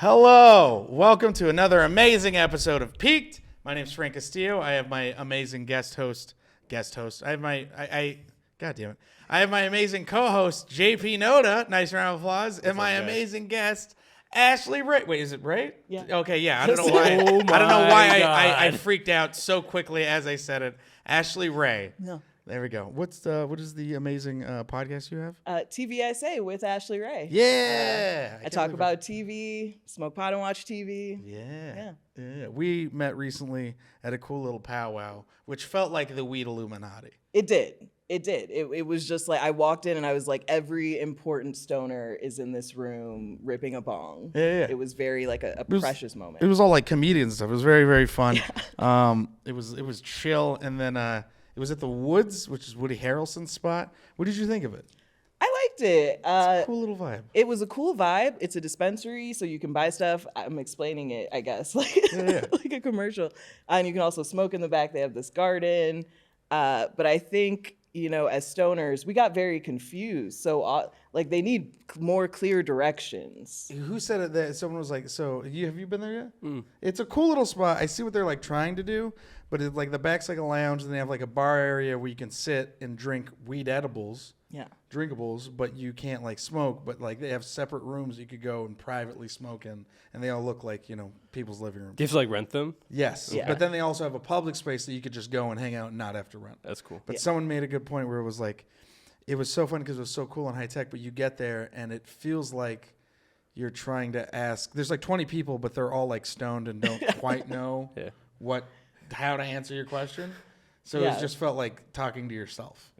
Hello, welcome to another amazing episode of Peaked. My name's Frank Castillo. I have my amazing guest host. I have my, God damn it. I have my amazing co-host, JP Noda. Nice round of applause. And my amazing guest, Ashely Ray. Wait, is it Ray? Yeah. Okay, yeah. I don't know why. I don't know why I freaked out so quickly as I said it. Ashely Ray. No. There we go. What is the amazing podcast you have? TVSA with Ashely Ray. Yeah. I talk about TV, smoke pot and watch TV. Yeah. We met recently at a cool little powwow, which felt like the weed Illuminati. It did. It was just like I walked in and I was like, every important stoner is in this room ripping a bong. Yeah. It was very like a precious moment. It was all like comedian stuff. It was very, very fun. It was chill, and then it was at the Woods, which is Woody Harrelson's spot. What did you think of it? I liked it. It's a cool little vibe. It was a cool vibe. It's a dispensary, so you can buy stuff. I'm explaining it, I guess, like like a commercial. And you can also smoke in the back. They have this garden. But I think, as stoners, we got very confused. So, they need more clear directions. Who said it? That someone was like, "So, have you been there yet?" Mm. It's a cool little spot. I see what they're like trying to do, but it's like the back's like a lounge, and they have like a bar area where you can sit and drink weed edibles. Yeah. Drinkables, but you can't like smoke, but like they have separate rooms you could go and privately smoke in, and they all look like, people's living rooms. Do you have to like rent them? Yes. Yeah. But then they also have a public space that you could just go and hang out and not have to rent. That's cool. But someone made a good point where it was like, it was so fun because it was so cool and high tech, but you get there and it feels like you're trying to ask, there's like 20 people, but they're all like stoned and don't quite know how to answer your question. So it just felt like talking to yourself.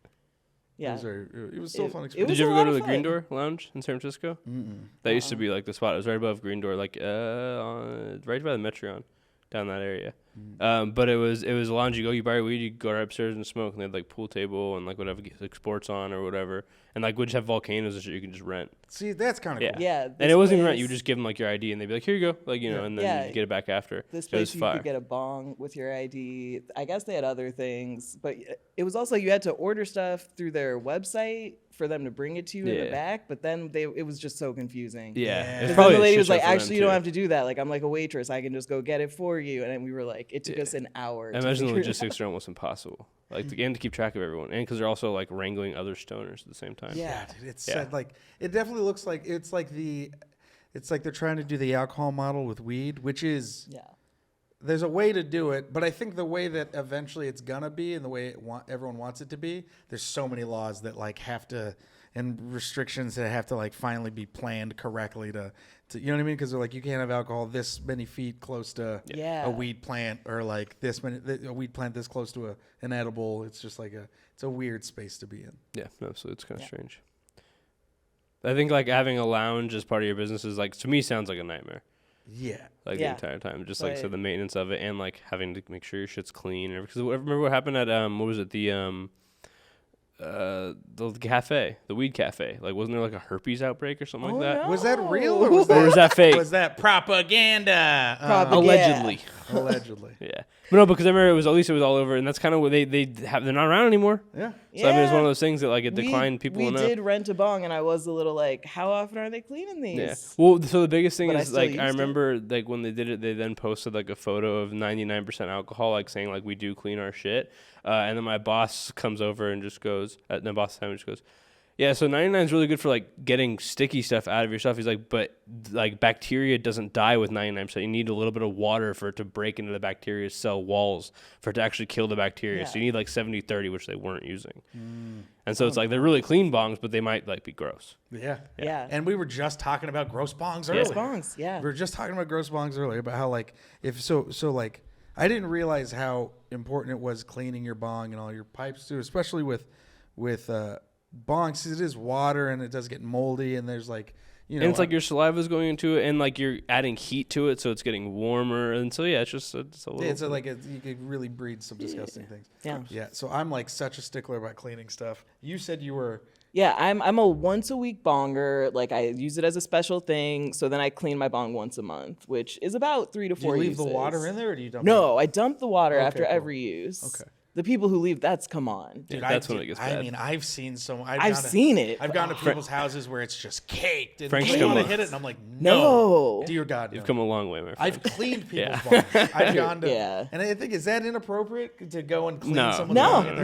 Yeah. It was still a fun experience. Did you ever go to the Green Door Lounge in San Francisco? Mm-mm. That used to be like the spot. It was right above Green Door, like right by the Metreon, down that area. But it was a lounge. You go, you buy your weed, you go right upstairs and smoke, and they had like pool table and like whatever, like sports on or whatever, and like would just have volcanoes and shit you can just rent. See, that's kind of cool. Yeah. And it wasn't even rent. You would just give them like your ID, and they'd be like, "Here you go," and then you get it back after. This place you could get a bong with your ID. I guess they had other things, but it was also you had to order stuff through their website for them to bring it to you in the back. But then it was just so confusing. Yeah. Because then the lady was like, "Actually, you don't have to do that. Like, I'm like a waitress. I can just go get it for you." And then we were like, it took us an hour. I imagine the logistics are almost impossible. Like to keep track of everyone, and because they're also like wrangling other stoners at the same time. Yeah, dude, it's like it definitely looks like it's like they're trying to do the alcohol model with weed, which is there's a way to do it, but I think the way that eventually it's gonna be and the way everyone wants it to be, there's so many laws that like have to and restrictions that have to like finally be planned correctly to you know what I mean? Because they're like, you can't have alcohol this many feet close to a weed plant, or like a weed plant this close to an edible. It's just like it's a weird space to be in. Yeah, absolutely. It's kind of strange. I think like having a lounge as part of your business is like, to me, sounds like a nightmare. Yeah. The entire time. Just like, so the maintenance of it and like having to make sure your shit's clean. Because remember what happened at, what was it? The cafe, the weed cafe. Like, wasn't there like a herpes outbreak or something like that? No. Was that real or was that fake? Was that propaganda? Allegedly. Allegedly. Yeah. But no, because I remember it was all over, and that's kind of what they're not around anymore. Yeah. So I mean, it's one of those things that like it declined people enough. We did rent a bong, and I was a little like, how often are they cleaning these? Yeah. Well, so the biggest thing is like I remember like when they did it, they then posted like a photo of 99% alcohol, like saying like we do clean our shit. And then my boss comes over and just goes, my boss Simon just goes, yeah, so 99 is really good for like getting sticky stuff out of your stuff. He's like, but like bacteria doesn't die with 99%. You need a little bit of water for it to break into the bacteria's cell walls for it to actually kill the bacteria. So you need like 70-30, which they weren't using. And so it's like they're really clean bongs, but they might like be gross. Yeah. And we were just talking about gross bongs earlier. Gross bongs, We were just talking about gross bongs earlier about how like so like I didn't realize how important it was cleaning your bong and all your pipes too, especially with bongs. It is water and it does get moldy, and there's like and it's like your saliva is going into it, and like you're adding heat to it, so it's getting warmer, and so it's just a little. You could really breed some disgusting things. Yeah. So I'm like such a stickler about cleaning stuff. You said you were. Yeah, I'm a once a week bonger. Like I use it as a special thing. So then I clean my bong once a month, which is about 3 to 4 uses. Do you leave the water in there, or do you dump it? No, I dump the water after every use. Okay. The people who leave, come on. Dude, that's when it gets bad. I mean, I've seen so. I've seen it. I've gone to people's houses where it's just caked. And Frank's they come want to on. hit it, and I'm like, no. Dear God, no. You've come a long way, my friend. I've cleaned people's barns. I've gone to. Yeah. And I think, is that inappropriate to go and clean someone's barn?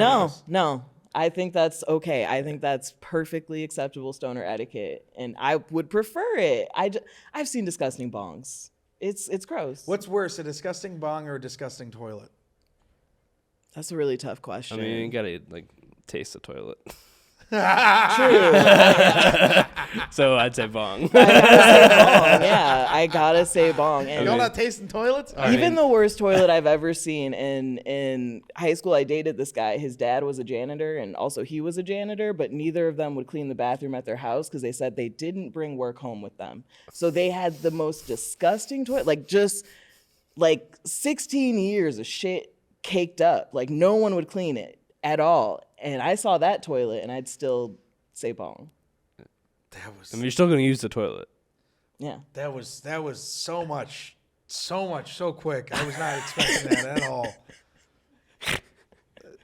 No. I think that's okay. I think that's perfectly acceptable stoner etiquette, and I would prefer it. I've seen disgusting bongs. It's gross. What's worse, a disgusting bong or a disgusting toilet? That's a really tough question. I mean, you gotta like taste the toilet. True. So I'd say bong. I gotta say bong. And Y'all not tasting toilets? even the worst toilet I've ever seen in high school, I dated this guy. His dad was a janitor, and also he was a janitor, but neither of them would clean the bathroom at their house because they said they didn't bring work home with them. So they had the most disgusting toilet, like just like 16 years of shit caked up. Like no one would clean it at all. And I saw that toilet, and I'd still say bong. I mean, you're still gonna use the toilet. Yeah. That was so much, so quick. I was not expecting that at all.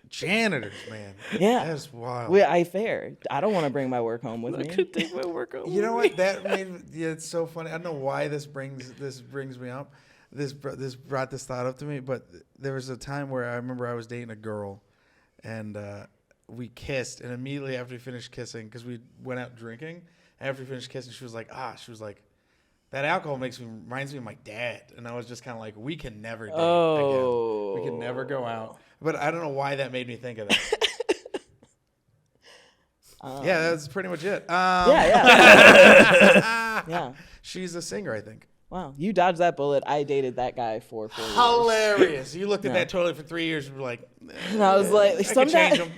Janitors, man. Yeah. That's wild. I don't want to bring my work home with me. I could take my work home. You know what? That made it's so funny. I don't know why this brings me up. This brought this thought up to me, but there was a time where I remember I was dating a girl, and we kissed, and immediately after we finished kissing, because we went out drinking, after we finished kissing, she was like, that alcohol reminds me of my dad. And I was just kind of like, we can never date again. We can never go out. But I don't know why that made me think of that. Yeah, that's pretty much it. Yeah. She's a singer, I think. Wow, you dodged that bullet. I dated that guy for 4 years. Hilarious. You looked at that toilet for 3 years and were like, and I was like, I could change him.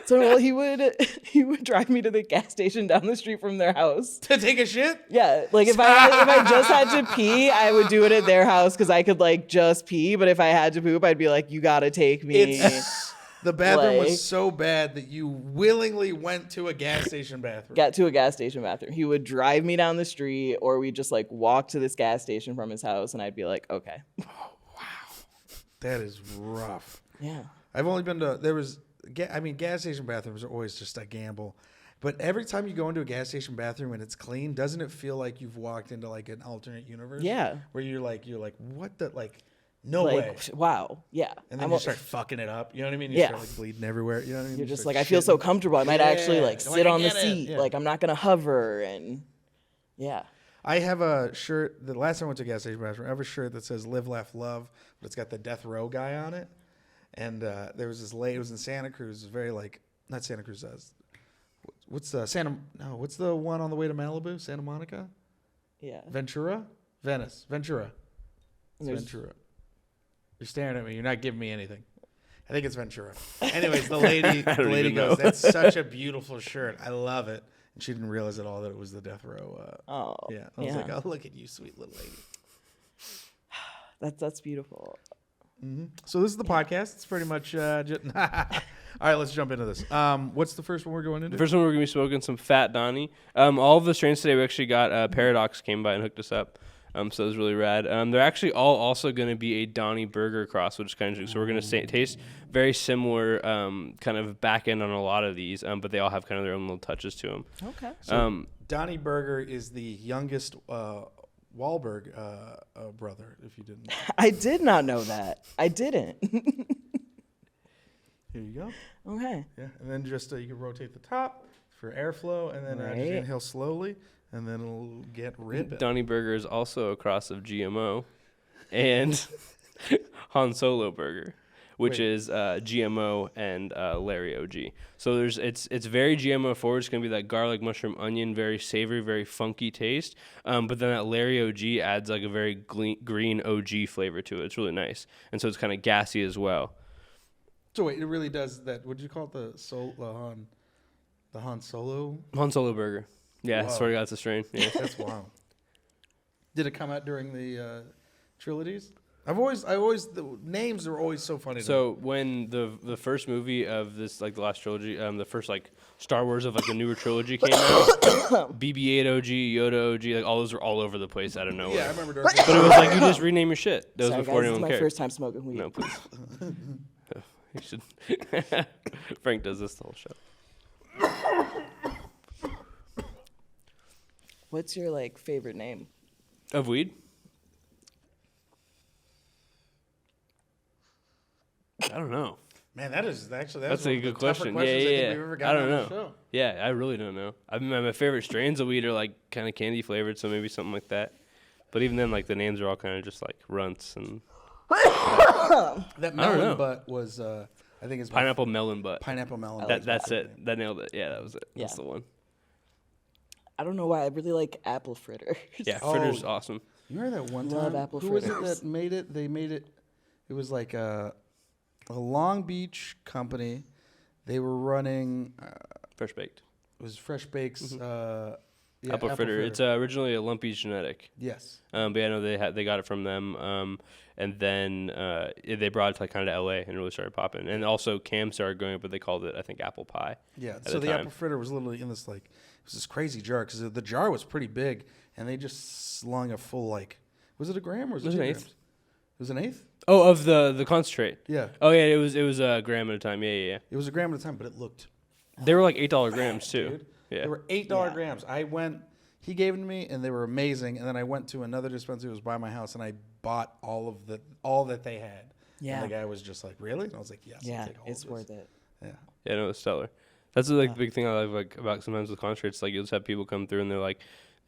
So well, he would drive me to the gas station down the street from their house To take a shit? Yeah, like if I just had to pee, I would do it at their house because I could like just pee. But if I had to poop, I'd be like, you gotta take me. The bathroom Like- was so bad that you willingly went to a gas station bathroom. Got to a gas station bathroom. He would drive me down the street, or we'd just like walk to this gas station from his house, and I'd be like, okay. Oh, wow. That is rough. Yeah. I've only been to, gas station bathrooms are always just a gamble. But every time you go into a gas station bathroom and it's clean, doesn't it feel like you've walked into like an alternate universe? Yeah. Where you're like, what the, like, no like, way. Wow. Yeah. And then you start fucking it up. You know what I mean? You Yeah. start like bleeding everywhere. You know what I mean? You're You just start like, I feel so shitting. comfortable. I might actually like Yeah. sit Like, I on the get it. seat. Yeah. Like I'm not gonna hover and yeah. I have a shirt. The last time I went to a gas station bathroom, I have a shirt that says "Live, Laugh, Love," but it's got the death row guy on it. And there was this lady. It was in Santa Cruz. It was very like not Santa Cruz. What's the one on the way to Malibu? Santa Monica? Yeah. Ventura? Venice? Ventura. It's There's- Ventura. You're staring at me. You're not giving me anything. I think it's Ventura. Anyways, the lady even goes, know. "That's such a beautiful shirt. I love it." And she didn't realize at all that it was the death row. Yeah. I was like, "Oh, look at you, sweet little lady." That's beautiful. Mm-hmm. So this is the podcast. It's pretty much all right, let's jump into this. What's the first one we're going into? The first one we're going to be smoking some Fat Donnie. All of the strains today we actually got Paradox came by and hooked us up. So it was really rad. They're actually all also going to be a Donnie Burger cross, which is kind of interesting. So we're going to taste very similar kind of back end on a lot of these, but they all have kind of their own little touches to them. Okay. So Donnie Burger is the youngest Wahlberg brother, if you didn't know. I did not know that. I didn't. Here you go. Okay. Yeah, and then just you can rotate the top for airflow, and then just inhale slowly, and then it'll get ripping. Donnie Burger is also a cross of GMO and Han Solo Burger, which is GMO and Larry OG. So it's very GMO forward. It's going to be that garlic, mushroom, onion, very savory, very funky taste. But then that Larry OG adds like a very green OG flavor to it. It's really nice. And so it's kind of gassy as well. So wait, it really does that. What did you call it? The Han Solo? Han Solo Burger. Yeah, Wow. swear to God, it's a strain. Yeah. That's wild. Did it come out during the trilogies? The names are always so funny. So when the first movie of this, like the last trilogy, the first like Star Wars of like the newer trilogy came out, BB-8 OG, Yoda OG, like all those were all over the place out of nowhere. Yeah, I remember. But it was like you just rename your shit. That was Sorry, before guys, this is anyone my cared. first time smoking weed. No, please. You should. Frank does this the whole show. What's your like favorite name of weed? I don't know. Man, that's a good question. Yeah. I don't know. Yeah, I really don't know. I mean, my favorite strains of weed are like kind of candy flavored, so maybe something like that. But even then, like the names are all kind of just like runts and. That melon butt was, I think it's pineapple melon butt. Pineapple melon. That's it. That nailed it. Yeah, that was it. Yeah. That's the one. I don't know why I really like apple fritters. Yeah, fritters awesome. You remember that one time? Love apple fritters. Who was it that made it? They made it. It was like a Long Beach company. They were running Fresh Baked. It was Fresh Bakes. Mm-hmm. Apple fritter. It's originally a Lumpy's genetic. Yes. But yeah, no, they got it from them. And then they brought it to like kind of LA and it really started popping. And also Cam started going up, but they called it I think apple pie. Yeah. So the apple fritter was literally in this like it was this crazy jar because the jar was pretty big and they just slung a full like was it a gram or was it 2 grams? It was an eighth. Oh, of the concentrate. Yeah. Oh yeah, it was a gram at a time. Yeah. It was a gram at a time, but it looked. They were like $8 grams too. Dude. Yeah. They were $8 grams. I went. He gave them to me, and they were amazing. And then I went to another dispensary that was by my house, and I bought all that they had. Yeah. And the guy was just like, "Really?" And I was like, "Yes." Yeah, I'll take all it's of this. worth it. Yeah, no, it's stellar. That's like the big thing I like about sometimes with concentrates. Like you'll just have people come through and they're like,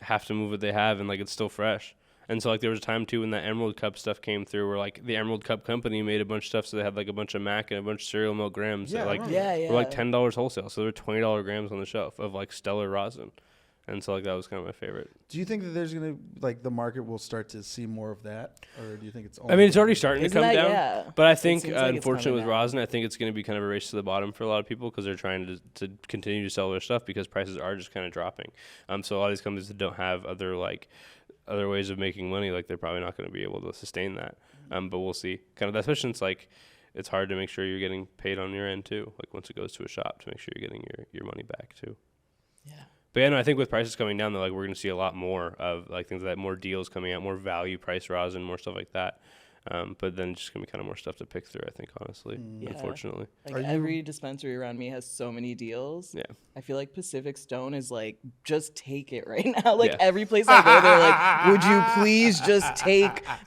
have to move what they have, and like it's still fresh. And so like there was a time too when that Emerald Cup stuff came through, where like the Emerald Cup company made a bunch of stuff, so they had like a bunch of Mac and a bunch of cereal milk grams. Yeah, that, like were like $10 wholesale, so there were $20 grams on the shelf of like stellar rosin. And so like that was kind of my favorite. Do you think that there's gonna like the market will start to see more of that, or do you think it's? Only I mean, it's already starting to come down. Yeah. But I think unfortunately with rosin, I think it's going to be kind of a race to the bottom for a lot of people because they're trying to continue to sell their stuff because prices are just kind of dropping. So a lot of these companies that don't have other ways of making money, like they're probably not going to be able to sustain that. But we'll see. Kind of, especially since like it's hard to make sure you're getting paid on your end too. Like once it goes to a shop, to make sure you're getting your money back too. Yeah. But yeah, no, I think with prices coming down, we're going to see a lot more of like things like that, more deals coming out, more value price rosin, more stuff like that. But then just going to be kind of more stuff to pick through, I think, honestly, unfortunately. Like every dispensary around me has so many deals. Yeah. I feel like Pacific Stone is like, just take it right now. Like every place I go, they're like, would you please just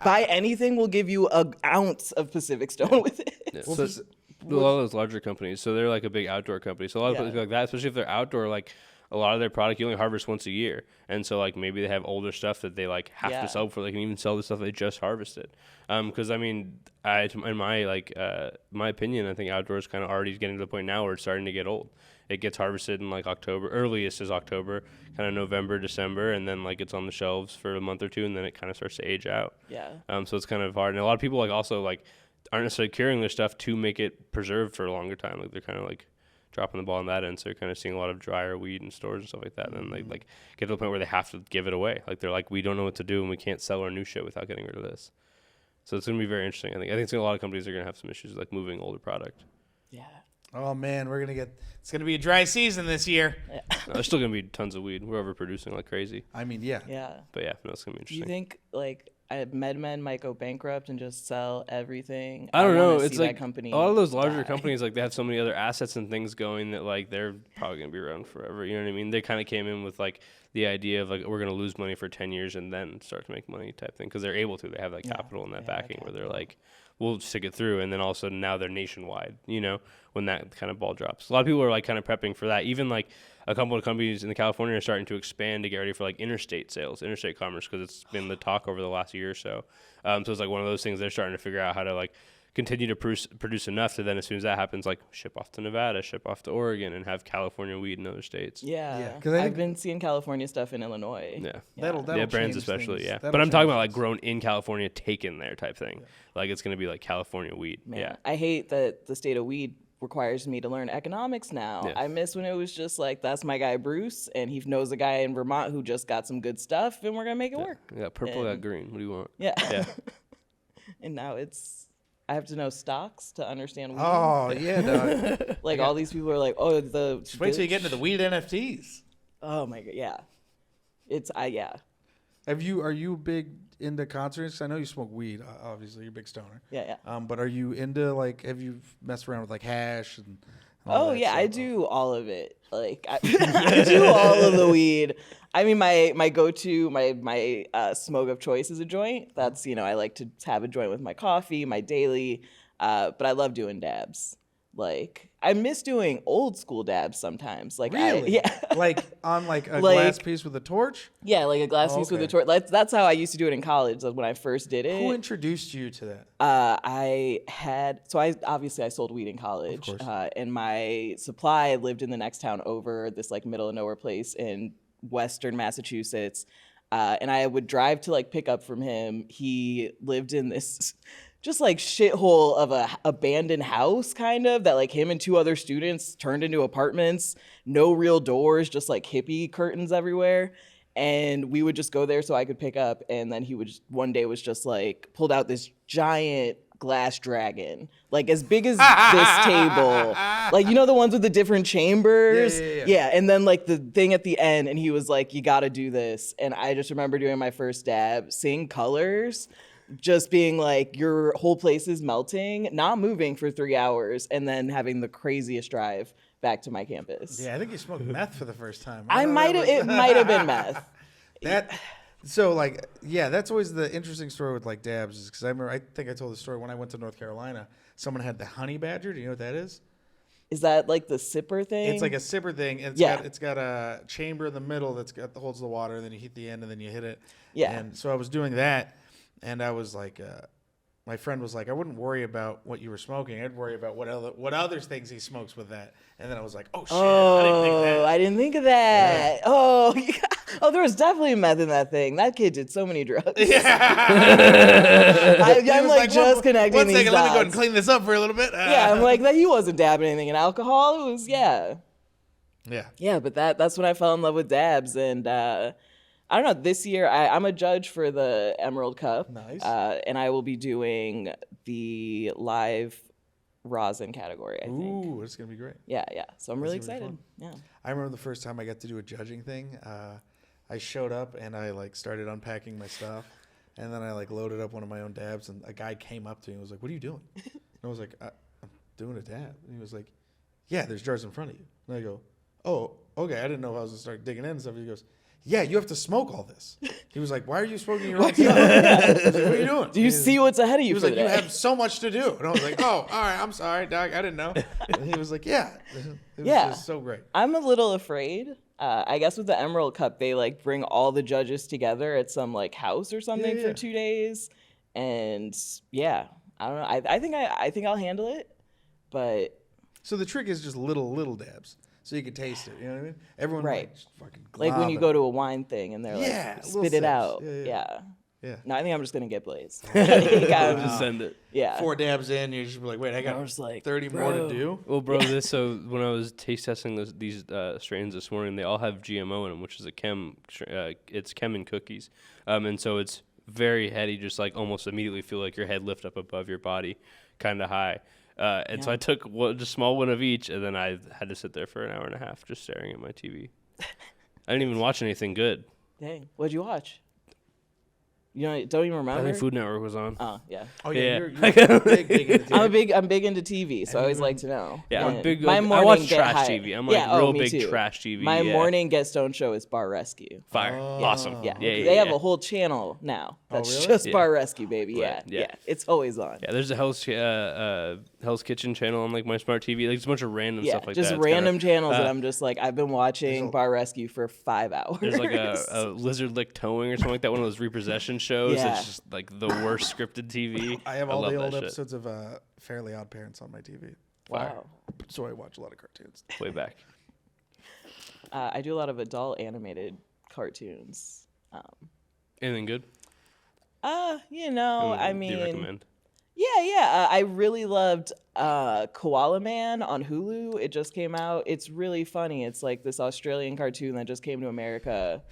buy anything, we'll give you an ounce of Pacific Stone with it. Yeah. Well, so a lot of those larger companies, so they're like a big outdoor company. So a lot of places like that, especially if they're outdoor, like a lot of their product you only harvest once a year, and so like maybe they have older stuff that they like have to sell before they can even sell the stuff they just harvested. Because I mean, in my opinion, I think outdoor is kind of already getting to the point now where it's starting to get old. It gets harvested in like October, earliest is October, kind of November, December, and then like it's on the shelves for a month or two, and then it kind of starts to age out. Yeah. So it's kind of hard, and a lot of people like also like aren't necessarily curing their stuff to make it preserved for a longer time. Like they're kind of like dropping the ball on that end, so you're kind of seeing a lot of drier weed in stores and stuff like that. And then they like get to the point where they have to give it away. Like they're like, we don't know what to do, and we can't sell our new shit without getting rid of this. So it's gonna be very interesting. I think a lot of companies are gonna have some issues with, like moving older product. Yeah. Oh man, it's gonna be a dry season this year. Yeah. No, there's still gonna be tons of weed. We're overproducing like crazy. I mean, yeah. Yeah. But yeah, no, it's gonna be Do interesting. you think like MedMen might go bankrupt and just sell everything? I don't know. It's like like company a lot of those larger companies, like they have so many other assets and things going that like they're probably gonna be around forever. You know what I mean? They kind of came in with like the idea of like we're gonna lose money for 10 years and then start to make money type thing because they're able to. They have that capital and that backing where they're like, we'll stick it through, and then all of a sudden now they're nationwide. You know, when that kind of ball drops, a lot of people are like kind of prepping for that. Even like a couple of companies in California are starting to expand to get ready for like interstate sales, interstate commerce, because it's been the talk over the last year or so. So it's like one of those things they're starting to figure out how to like continue to produce enough to then as soon as that happens, like ship off to Nevada, ship off to Oregon, and have California weed in other states. Yeah. Because I've been seeing California stuff in Illinois. Yeah. That'll brands change especially, things. yeah. That'll But I'm talking about like things. grown in California, taken there type thing. Yeah. Like it's gonna be like California weed. Man, Yeah. I hate that the state of weed requires me to learn economics now. Yeah. I miss when it was just like, that's my guy Bruce, and he knows a guy in Vermont who just got some good stuff, and we're gonna make it work. Yeah, purple, got green. What do you want? Yeah. Yeah. And now I have to know stocks to understand weed. Oh yeah, no. Like all these people are like, oh, Just wait till you get into the weed NFTs. Oh my god, yeah. Are you Are you big into concerts? 'Cause I know you smoke weed. Obviously, you're a big stoner. Yeah. But are you into like? Have you messed around with like hash and? Oh yeah, I do all of it. Like I do all of the weed. I mean, my go-to, my smoke of choice is a joint. That's, I like to have a joint with my coffee, my daily. But I love doing dabs. Like I miss doing old school dabs sometimes. Like really? Like on like a glass piece with a torch? Yeah, like a glass piece with a torch. That's how I used to do it in college. Like when I first did it. Who introduced you to that? I sold weed in college. Of course. And my supply lived in the next town over, this like middle of nowhere place in Western Massachusetts. And I would drive to like pick up from him. He lived in this just like shithole of a abandoned house kind of that like him and two other students turned into apartments, no real doors, just like hippie curtains everywhere. And we would just go there so I could pick up. And then he would one day was just like pulled out this giant glass dragon, like as big as this table. Like, the ones with the different chambers? Yeah. And then like the thing at the end, and he was like, you got to do this. And I just remember doing my first dab, seeing colors, just being like, your whole place is melting, not moving for 3 hours, and then having the craziest drive back to my campus. Yeah, I think you smoked meth for the first time. It might have been meth. That's always the interesting story with like dabs, is because I think I told the story when I went to North Carolina. Someone had the honey badger. Do you know what that is? Is that like the sipper thing? It's like a sipper thing. And it's got a chamber in the middle that holds the water, and then you heat the end, and then you hit it. Yeah. And so I was doing that, and I was like, my friend was like, I wouldn't worry about what you were smoking. I'd worry about what other things he smokes with that. And then I was like, oh, shit, I didn't think of that. Yeah. Oh, there was definitely meth in that thing. That kid did so many drugs. Yeah. I'm like just connecting one these second, dots. let me go and clean this up for a little bit. Yeah, I'm like, he wasn't dabbing anything in alcohol. It was, Yeah. Yeah, but that's when I fell in love with dabs. And I don't know, this year I'm a judge for the Emerald Cup. Nice. And I will be doing the live rosin category, I think. Ooh, it's going to be great. Yeah. So I'm really excited. Fun. Yeah. I remember the first time I got to do a judging thing. I showed up and I like started unpacking my stuff, and then I like loaded up one of my own dabs, and a guy came up to me and was like, "What are you doing?" And I was like, "I'm doing a dab." And he was like, "Yeah, there's jars in front of you." And I go, "Oh, okay. I didn't know if I was gonna start digging in and stuff." He goes, "Yeah, you have to smoke all this." He was like, "Why are you smoking your own stuff?" I was like, "What are you doing?" Do you see what's ahead of you? He was like, "You have so much to do," and I was like, "Oh, all right. I'm sorry, Doc. I didn't know." And he was like, "Yeah." It was just so great. I'm a little afraid. I guess with the Emerald Cup, they like bring all the judges together at some like house or something for 2 days, and I don't know. I think I'll handle it, but so the trick is just little dabs, so you can taste it. You know what I mean? Everyone right. Like, just fucking like when you go to a wine thing and they're like, spit it out. Yeah. No, I think I'm just gonna get blazed. Just send it. Yeah. 4 dabs in, you just be like, wait, I got 30 more to do. Well, bro, so when I was taste testing these strains this morning, they all have GMO in them, which is it's chem in cookies, and so it's very heady. Just like almost immediately feel like your head lift up above your body, kind of high. And so I took just a small one of each, and then I had to sit there for an hour and a half just staring at my TV. I didn't even watch anything good. Dang, what'd you watch? Don't even remember? I think Food Network was on. Oh, yeah. Oh, yeah. You're big into TV. I'm big into TV, so I always like to know. Yeah, I'm big. My I watch trash high. TV. I'm like real big too. trash TV. My morning Get Stoned show is Bar Rescue. Fire. Awesome. Yeah. They have a whole channel now that's really? just Bar Rescue, baby. Right. Yeah. It's always on. Yeah, there's a Hell's Kitchen channel on like my smart TV. Like it's a bunch of random stuff like just that. Random channels that I'm just like, I've been watching Bar Rescue for 5 hours. There's like a lizard lick towing or something like that. One of those repossession shows. Yeah. It's just like the worst scripted TV. I have all love the that old shit. episodes of Fairly Odd Parents on my TV. Wow. So I watch a lot of cartoons. Way back. I do a lot of adult animated cartoons. Anything good? I Do you mean, recommend? Yeah. I really loved Koala Man on Hulu. It just came out. It's really funny. It's like this Australian cartoon that just came to America.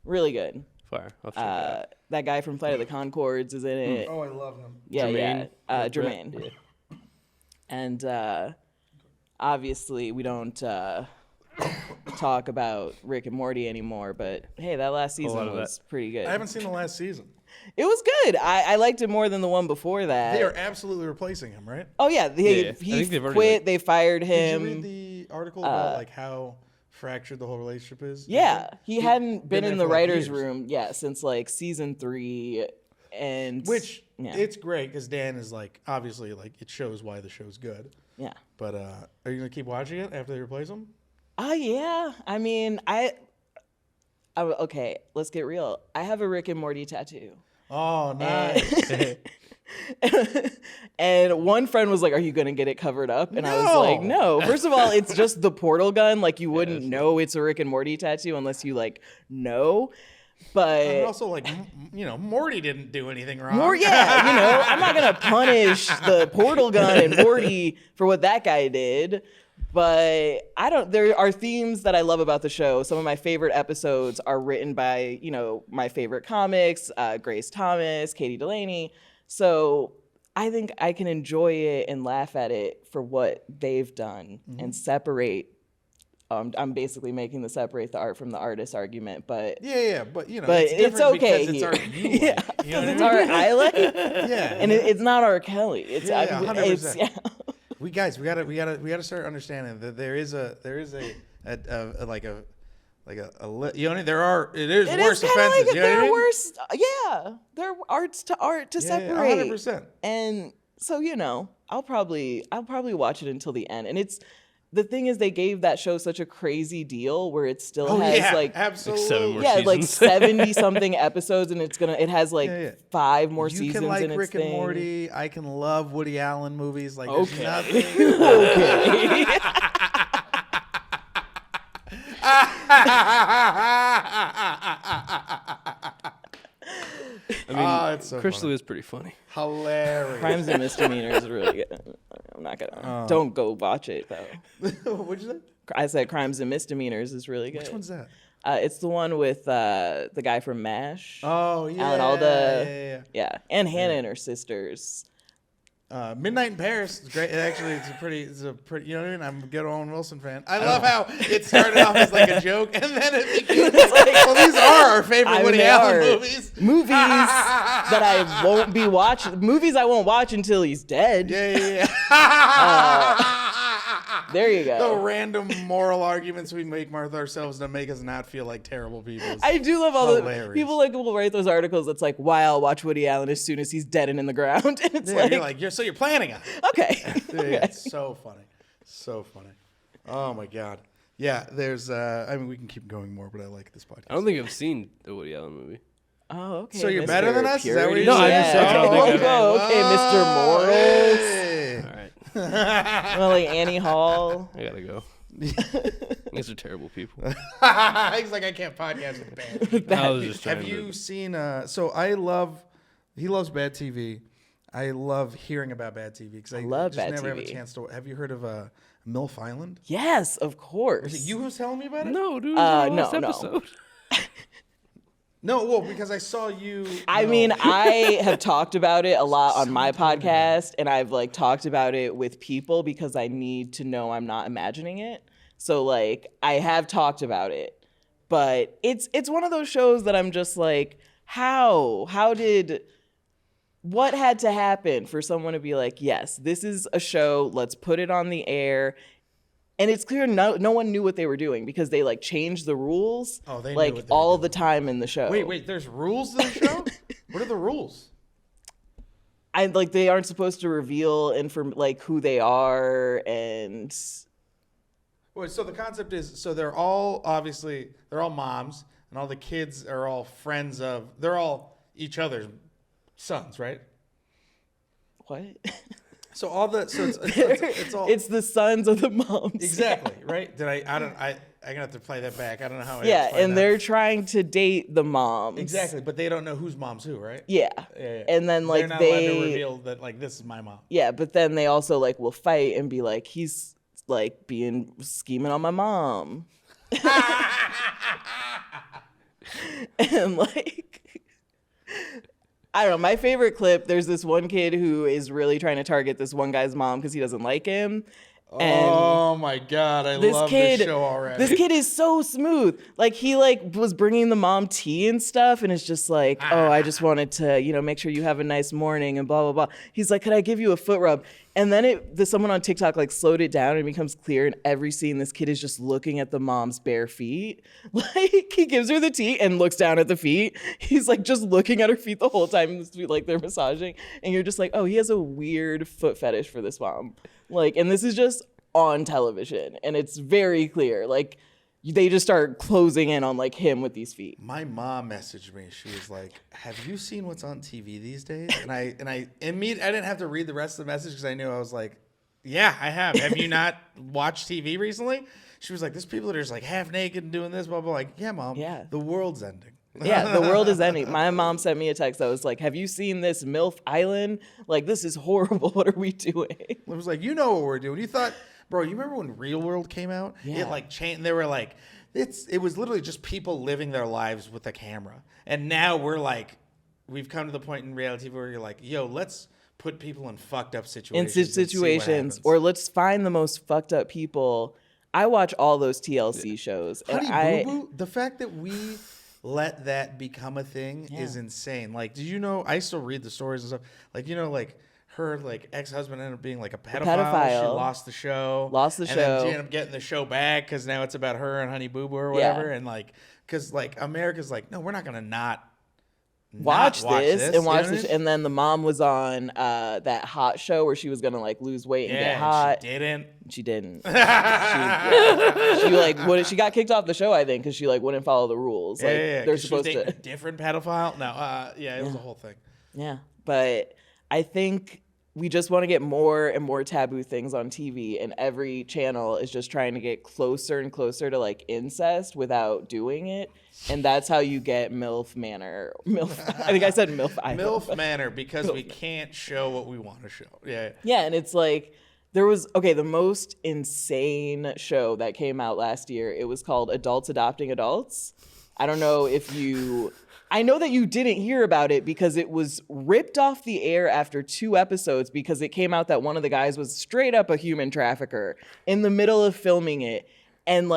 Really good. Fire. I'll check it out. That guy from Flight of the Conchords is in it. Oh, I love him. Jermaine? Jermaine. Yeah. And obviously we don't talk about Rick and Morty anymore, but hey, that last season was pretty good. I haven't seen the last season. It was good. I liked it more than the one before that. They are absolutely replacing him, right? Oh yeah, he quit. They fired him. Did you read the article about like how fractured the whole relationship is? Yeah, he hadn't been in the writers' room since like season 3, and it's great because Dan is like obviously like it shows why the show's good. Yeah. But are you gonna keep watching it after they replace him? Yeah. I mean, okay, let's get real. I have a Rick and Morty tattoo. Oh, nice. And one friend was like, "Are you gonna get it covered up?" And I was like, "No." First of all, it's just the portal gun. Like you wouldn't know it's a Rick and Morty tattoo unless you like know. But also, like, Morty didn't do anything wrong. I'm not gonna punish the portal gun and Morty for what that guy did. But there are themes that I love about the show. Some of my favorite episodes are written by, my favorite comics, Grace Thomas, Katie Delaney. So I think I can enjoy it and laugh at it for what they've done and separate. I'm basically making the separate the art from the artist argument, but but it's okay. It's art you like, because it's art I like. And it's not R. Kelly. It's 100%. We gotta start understanding that there is worse offenses. Like there are worse. There are arts to separate. 100%. And so I'll probably watch it until the end. And the thing is, they gave that show such a crazy deal where it still has absolutely like 70 something episodes, and it has 5 more seasons. You can like Rick and Morty. I can love Woody Allen movies. Like okay. There's nothing. Okay. I mean, it's so Crystal is pretty funny. Hilarious. Crimes and Misdemeanors is really good. I'm not gonna. Don't go watch it though. What'd you say? I said Crimes and Misdemeanors is really good. Which one's that? It's the one with the guy from MASH. Oh yeah. Alan Alda. Yeah. And Hannah and her sisters. Midnight in Paris is great. It's a pretty. You know what I mean? I'm a good Owen Wilson fan. I love how it started off as like a joke, and then it became well, these are our favorite Woody Allen movies. Movies that I won't be watching. Movies I won't watch until he's dead. Yeah. There you go. The random moral arguments we make with ourselves to make us not feel like terrible people. I do love all the people will write those articles that's like, why I'll watch Woody Allen as soon as he's dead and in the ground. And it's you're planning on it. Okay. Yeah, it's so funny. So funny. Oh my God. Yeah, there's we can keep going more, but I like this podcast. I don't think I've seen the Woody Allen movie. Oh, okay. So you're better than us? Is that what you're saying? No, I'm just saying. Okay, Mr. Morals. All right. Well, like Annie Hall. I gotta go. These are terrible people. He's like, I can't podcast with bad people. I was just trying Have you seen? So he loves bad TV. I love hearing about bad TV because I love just bad never TV. have a chance to. Have you heard of MILF Island? Yes, of course. Was it you who's telling me about it? No, dude. No. Episode. No, well, because I saw you. I mean, I have talked about it a lot on my podcast, and I've talked about it with people because I need to know I'm not imagining it. So I have talked about it, but it's one of those shows that I'm just like, what had to happen for someone to be like, yes, this is a show, let's put it on the air. And it's clear no one knew what they were doing because they changed the rules they knew what they all were the time in the show. Wait, there's rules to the show? What are the rules? They aren't supposed to reveal who they are and. Wait, so the concept is they're all moms and all the kids are all friends of. They're all each other's sons, right? What? So it's the sons of the moms. Exactly, right? I'm gonna have to play that back. I don't know how. They're trying to date the moms. Exactly, but they don't know who's mom's who, right? Yeah. And then they're not allowed to reveal that this is my mom. Yeah, but then they also will fight and be like, he's scheming on my mom. And I don't know, my favorite clip, there's this one kid who is really trying to target this one guy's mom because he doesn't like him. Oh my God, I love this show already. This kid is so smooth. Like he was bringing the mom tea and stuff, and it's just like, oh, I just wanted to, make sure you have a nice morning and blah blah blah. He's like, could I give you a foot rub? And then someone on TikTok like slowed it down and it becomes clear in every scene this kid is just looking at the mom's bare feet. Like he gives her the tea and looks down at the feet. He's like just looking at her feet the whole time like they're massaging, and you're just like, oh, he has a weird foot fetish for this mom. Like, and this is just on television, and it's very clear. Like, they just start closing in on like him with these feet. My mom messaged me. She was like, "Have you seen what's on TV these days?" And I didn't have to read the rest of the message because I knew I was like, "Yeah, I have. Have you not watched TV recently?" She was like, "There's people that are just like half naked and doing this, blah blah." Like, yeah, mom. Yeah, the world's ending. Yeah, the world is ending. My mom sent me a text that was like, have you seen this MILF Island? Like, this is horrible. What are we doing? It was like, you know what we're doing. You thought, bro, you remember when Real World came out? Yeah. It like changed. They were like, it was literally just people living their lives with a camera. And now we've come to the point in reality where you're like, yo, let's put people in fucked up situations. Or let's find the most fucked up people. I watch all those TLC shows. Honey Boo Boo, the fact that we let that become a thing is insane. Like, did you know, I still read the stories and stuff. Like, like her ex-husband ended up being like a pedophile. She lost the show. And then she ended up getting the show back because now it's about her and Honey Boo Boo or whatever. Yeah. And because America's like, no, we're not gonna not watch this and watch this. And then the mom was on that hot show where she was gonna lose weight and get hot. She didn't. She got kicked off the show, I think, because she wouldn't follow the rules. They're supposed to. A different pedophile. No, it was a whole thing. Yeah, but I think we just want to get more and more taboo things on TV, and every channel is just trying to get closer and closer to incest without doing it. And that's how you get MILF Manor. I think I said MILF Island. MILF Manor, because we can't show what we want to show. Yeah. Yeah, and it's there was, the most insane show that came out last year. It was called Adults Adopting Adults. I don't know if I know that you didn't hear about it because it was ripped off the air after 2 episodes because it came out that one of the guys was straight up a human trafficker in the middle of filming it. And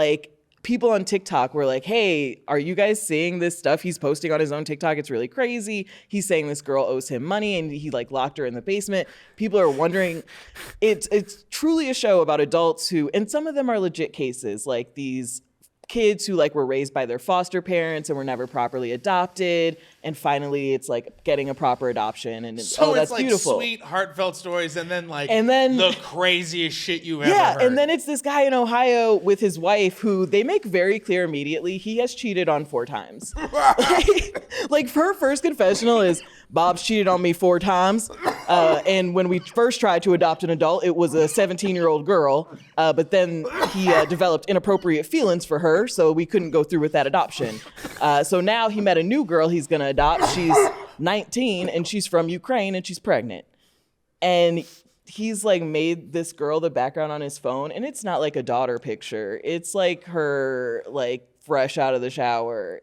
people on TikTok were like, hey, are you guys seeing this stuff he's posting on his own TikTok? It's really crazy. He's saying this girl owes him money and he locked her in the basement. People are wondering. It's truly a show about adults who, and some of them are legit cases, like these kids who were raised by their foster parents and were never properly adopted, and finally it's getting a proper adoption, and so that's it's beautiful. Sweet heartfelt stories, and then the craziest shit you've ever heard. And then it's this guy in Ohio with his wife who they make very clear immediately he has cheated on 4 times. Her first confessional is, Bob's cheated on me 4 times, and when we first tried to adopt an adult, it was a 17-year-old girl, but then he developed inappropriate feelings for her, so we couldn't go through with that adoption. So now he met a new girl he's gonna adopt. She's 19 and she's from Ukraine and she's pregnant. And he's made this girl the background on his phone, and it's not a daughter picture. It's her fresh out of the shower.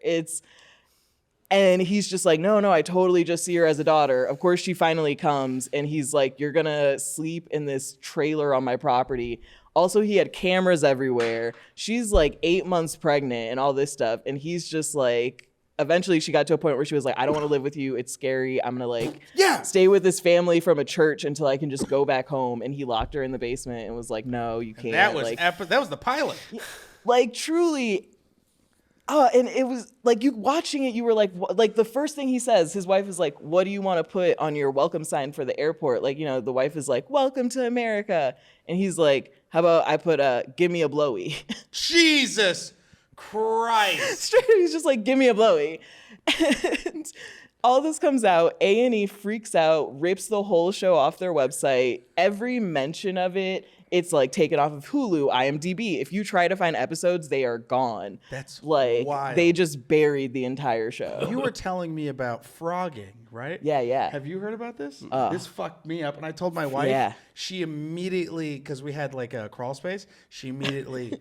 And he's just no, I totally just see her as a daughter. Of course, she finally comes, and he's you're gonna sleep in this trailer on my property. Also, he had cameras everywhere. She's 8 months pregnant and all this stuff. And he's just eventually she got to a point where she was I don't want to live with you. It's scary. I'm going to stay with this family from a church until I can just go back home. And he locked her in the basement and was no, you can't. That was that was the pilot. Truly. And it was you watching it, you were the first thing he says, his wife is what do you want to put on your welcome sign for the airport? The wife is welcome to America. And he's how about I put give me a blowy? Jesus Christ. Straight, he's just give me a blowy. And all this comes out, A&E freaks out, rips the whole show off their website. Every mention of it, it's taken off of Hulu, IMDb. If you try to find episodes, they are gone. That's wild. They just buried the entire show. You were telling me about Phrogging, right? Yeah. Have you heard about this? This fucked me up, and I told my wife. Yeah. She immediately, because we had a crawl space, she immediately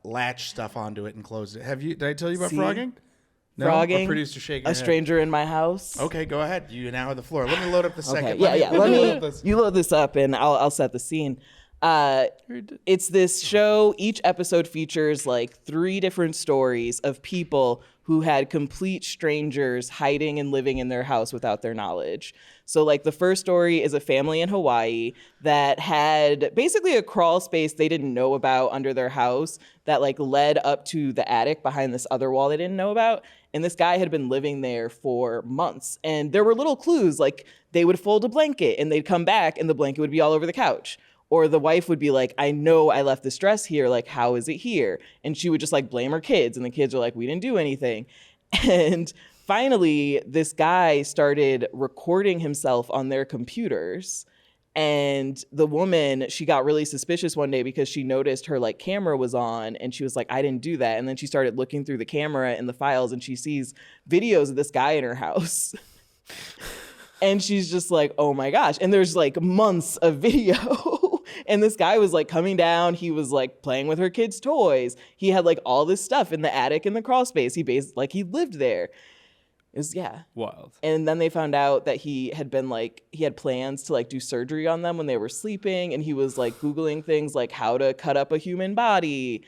latched stuff onto it and closed it. Did I tell you about Phrogging? No? Phrogging, producer shaking a stranger in my house. Okay, go ahead. You now have the floor. Let me load up the second. Okay, yeah. You load this up, and I'll set the scene. It's this show. Each episode features like 3 different stories of people who had complete strangers hiding and living in their house without their knowledge. So like the first story is a family in Hawaii that had basically a crawl space they didn't know about under their house that like led up to the attic behind this other wall they didn't know about. And this guy had been living there for months. And there were little clues, like they would fold a blanket and they'd come back and the blanket would be all over the couch. Or the wife would be like, I know I left this dress here. Like, how is it here? And she would just like blame her kids. And the kids are like, we didn't do anything. And finally, this guy started recording himself on their computers. And the woman, she got really suspicious one day because she noticed her like camera was on and she was like, I didn't do that. And then she started looking through the camera and the files and she sees videos of this guy in her house. And she's just like, oh my gosh. And there's like months of video. And this guy was like coming down. He was like playing with her kids' toys. He had like all this stuff in the attic in the crawl space. He lived there. It was, wild. And then they found out that he had plans to like do surgery on them when they were sleeping. And he was like Googling things like how to cut up a human body.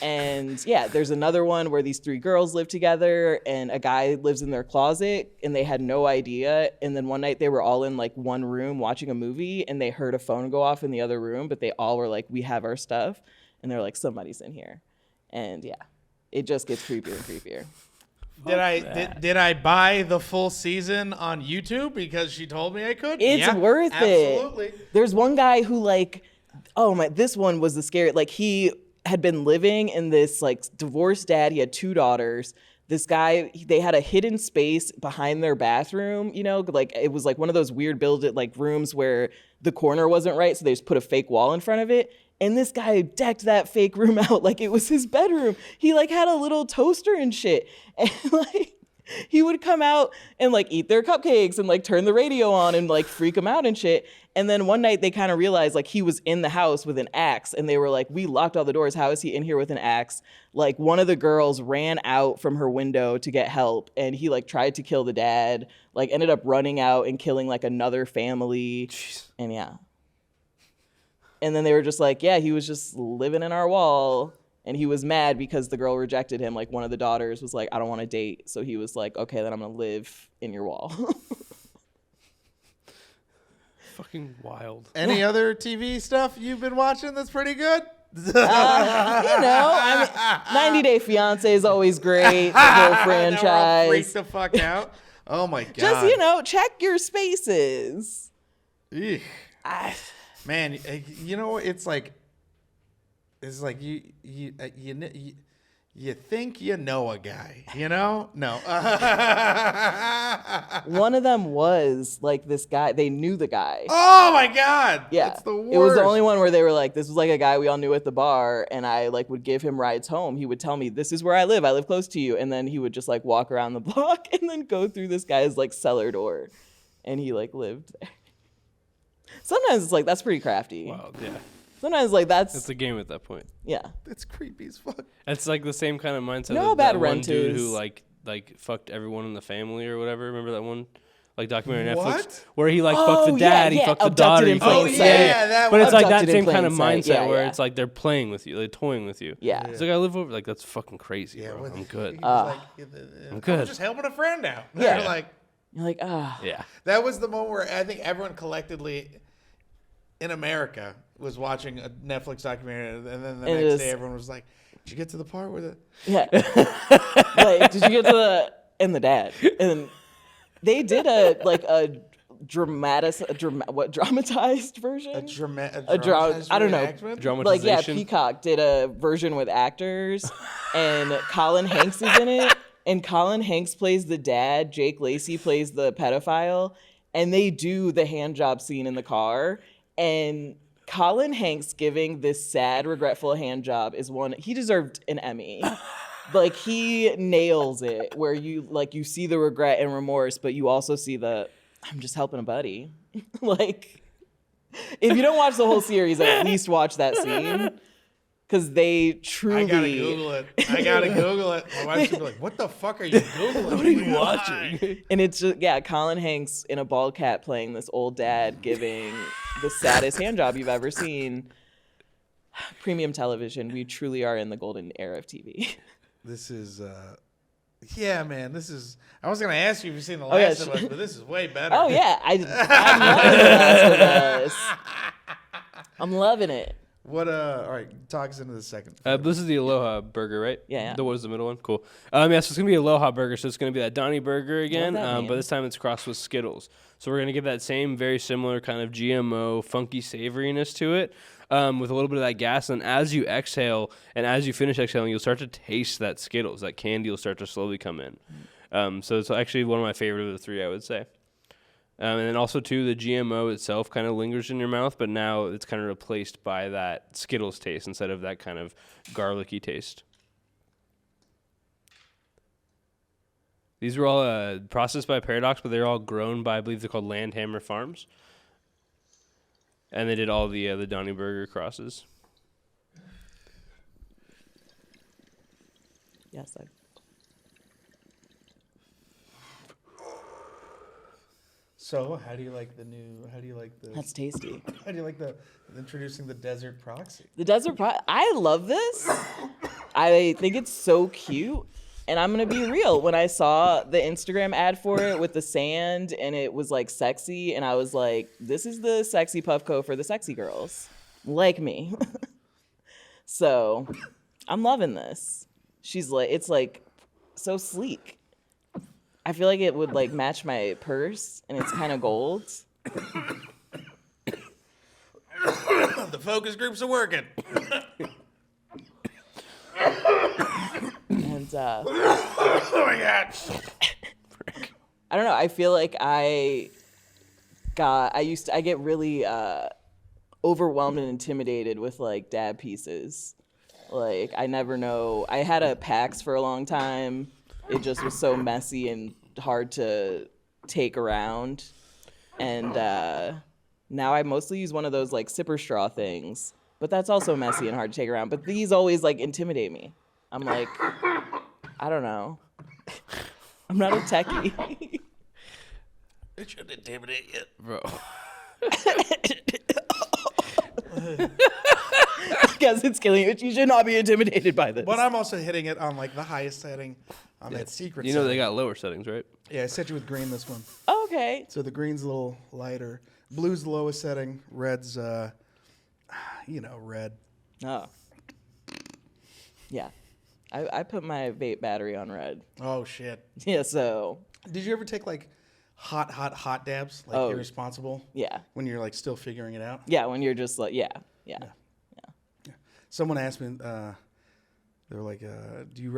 And there's another one where these 3 girls live together and a guy lives in their closet and they had no idea. And then one night they were all in like one room watching a movie and they heard a phone go off in the other room, but they all were like, we have our stuff. And they're like, somebody's in here. And it just gets creepier and creepier. Did I buy the full season on YouTube because she told me I could? It's worth it. Absolutely. There's one guy who like, this one was the scary, like he had been living in this like divorced dad. He had 2 daughters. This guy, they had a hidden space behind their bathroom, like it was like one of those weird built like rooms where the corner wasn't right. So they just put a fake wall in front of it. And this guy decked that fake room out like it was his bedroom. He like had a little toaster and shit. And like he would come out and like eat their cupcakes and like turn the radio on and like freak them out and shit. And then one night they kind of realized like he was in the house with an axe and they were like, we locked all the doors. How is he in here with an axe? Like one of the girls ran out from her window to get help and he like tried to kill the dad, like ended up running out and killing like another family. Jeez. And and then they were just like, he was just living in our wall. And he was mad because the girl rejected him. Like one of the daughters was like, I don't want to date. So he was like, okay, then I'm going to live in your wall. Fucking wild. Any other TV stuff you've been watching that's pretty good? 90 Day Fiancé is always great. The whole franchise. Freak the fuck out. Oh my God. Just, check your spaces. Eek. Man, it's like you think you know a guy, No. One of them was like this guy. They knew the guy. Oh my God. Yeah. It's the worst. It was the only one where they were like, this was like a guy we all knew at the bar. And I like would give him rides home. He would tell me, this is where I live. I live close to you. And then he would just like walk around the block and then go through this guy's like cellar door. And he like lived there. Sometimes it's like, that's pretty crafty. Wow, yeah. Sometimes like it's a game at that point. Yeah. It's creepy as fuck. It's like the same kind of mindset. How bad that Rent one dude is. who like fucked everyone in the family or whatever. Remember that one? Like documentary on Netflix What? where he like fucked the dad, he fucked the Abducted daughter, in he fucked plain the sight. that But it's like that Abducted in same kind of plain sight. mindset where Yeah. it's like they're playing with you, they're toying with you. Yeah. It's like I live over, like that's fucking crazy, bro. I'm good. I'm good. just helping a friend out. Yeah. You're like, Yeah. that was the moment where I think everyone collectively in America was watching a Netflix documentary, and then the next day everyone was like, "Did you get to the part where the?" Yeah. Like, did you get to the dad? And they did dramatized version? I don't know. Dramatization. Peacock did a version with actors, and Colin Hanks is in it. And Colin Hanks plays the dad. Jake Lacey plays the pedophile, and they do the hand job scene in the car. And Colin Hanks giving this sad, regretful hand job is one. He deserved an Emmy. Like he nails it, where you see the regret and remorse, but you also see I'm just helping a buddy. Like, if you don't watch the whole series, at least watch that scene. Because they truly... I gotta Google it. My wife's gonna be like, what the fuck are you Googling? What are you watching? And it's just, Colin Hanks in a bald cap playing this old dad giving the saddest hand job you've ever seen. Premium television. We truly are in the golden era of TV. This is, yeah, man. This is. I was gonna ask you if you've seen The Last of Us, but this is way better. Oh yeah, I'm loving The Last of Us. I'm loving it. What? All right, talk us into the second. This is the Aloha burger, right? Yeah. What was the middle one? Cool. Yeah, so it's gonna be Aloha burger. So it's gonna be that Donnie burger again, Love that but this time it's crossed with Skittles. So we're gonna give that same very similar kind of GMO funky savoriness to it, with a little bit of that gas. And as you exhale and as you finish exhaling, you'll start to taste that Skittles. That candy will start to slowly come in. So it's actually one of my favorite of the three, I would say. And then also, too, the GMO itself kind of lingers in your mouth, but now it's kind of replaced by that Skittles taste instead of that kind of garlicky taste. These were all processed by Paradox, but they're all grown by, I believe they're called Landhammer Farms. And they did all the Donnie Burger crosses. Yes, I. So, how do you like the? That's tasty. How do you like introducing the Desert Proxy? The Desert I love this. I think it's so cute. And I'm going to be real. When I saw the Instagram ad for it with the sand and it was like sexy, and I was like, this is the sexy Puffco for the sexy girls like me. So I'm loving this. It's like so sleek. I feel like it would like match my purse, and it's kind of gold. The focus groups are working. And Oh my god! I don't know. I feel like I get really overwhelmed and intimidated with like dab pieces. Like I never know. I had a PAX for a long time. It just was so messy and hard to take around. And now I mostly use one of those like sipper straw things, but that's also messy and hard to take around. But these always like intimidate me. I'm like, I don't know. I'm not a techie. It shouldn't intimidate you, Bro. I guess it's killing you. You should not be intimidated by this. But I'm also hitting it on like the highest setting on that secret. You know setting. they got lower settings, right? Yeah, I set you with green this one. Oh, okay. So the green's a little lighter. Blue's the lowest setting. Red's, red. Oh. Yeah. I put my vape battery on red. Oh shit. Yeah, so. Did you ever take like hot dabs? Like irresponsible? Yeah. When you're like still figuring it out? Yeah, when you're just like, yeah. Someone asked me, they were like, "Do you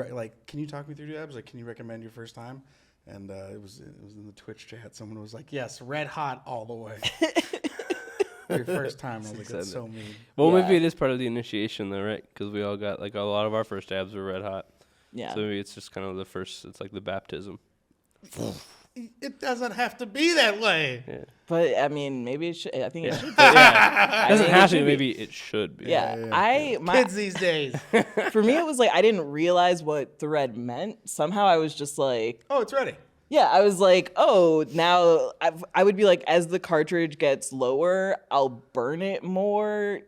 can you talk me through dabs? Like, can you recommend your first time?" And it was in the Twitch chat. Someone was like, "Yes, red hot all the way." Your first time, I was like, "That's so mean." Well, maybe it is part of the initiation, though, right? Because we all got like a lot of our first dabs were red hot. Yeah. So maybe it's just kind of the first. It's like the baptism. It doesn't have to be that way. Yeah. But I mean, maybe it should. I think it should. It doesn't have to. Maybe it should be. Yeah. Kids these days. For me, it was like I didn't realize what thread meant. Somehow, I was just like, "Oh, it's ready." Yeah, I was like, oh, now I would be like, as the cartridge gets lower, I'll burn it more.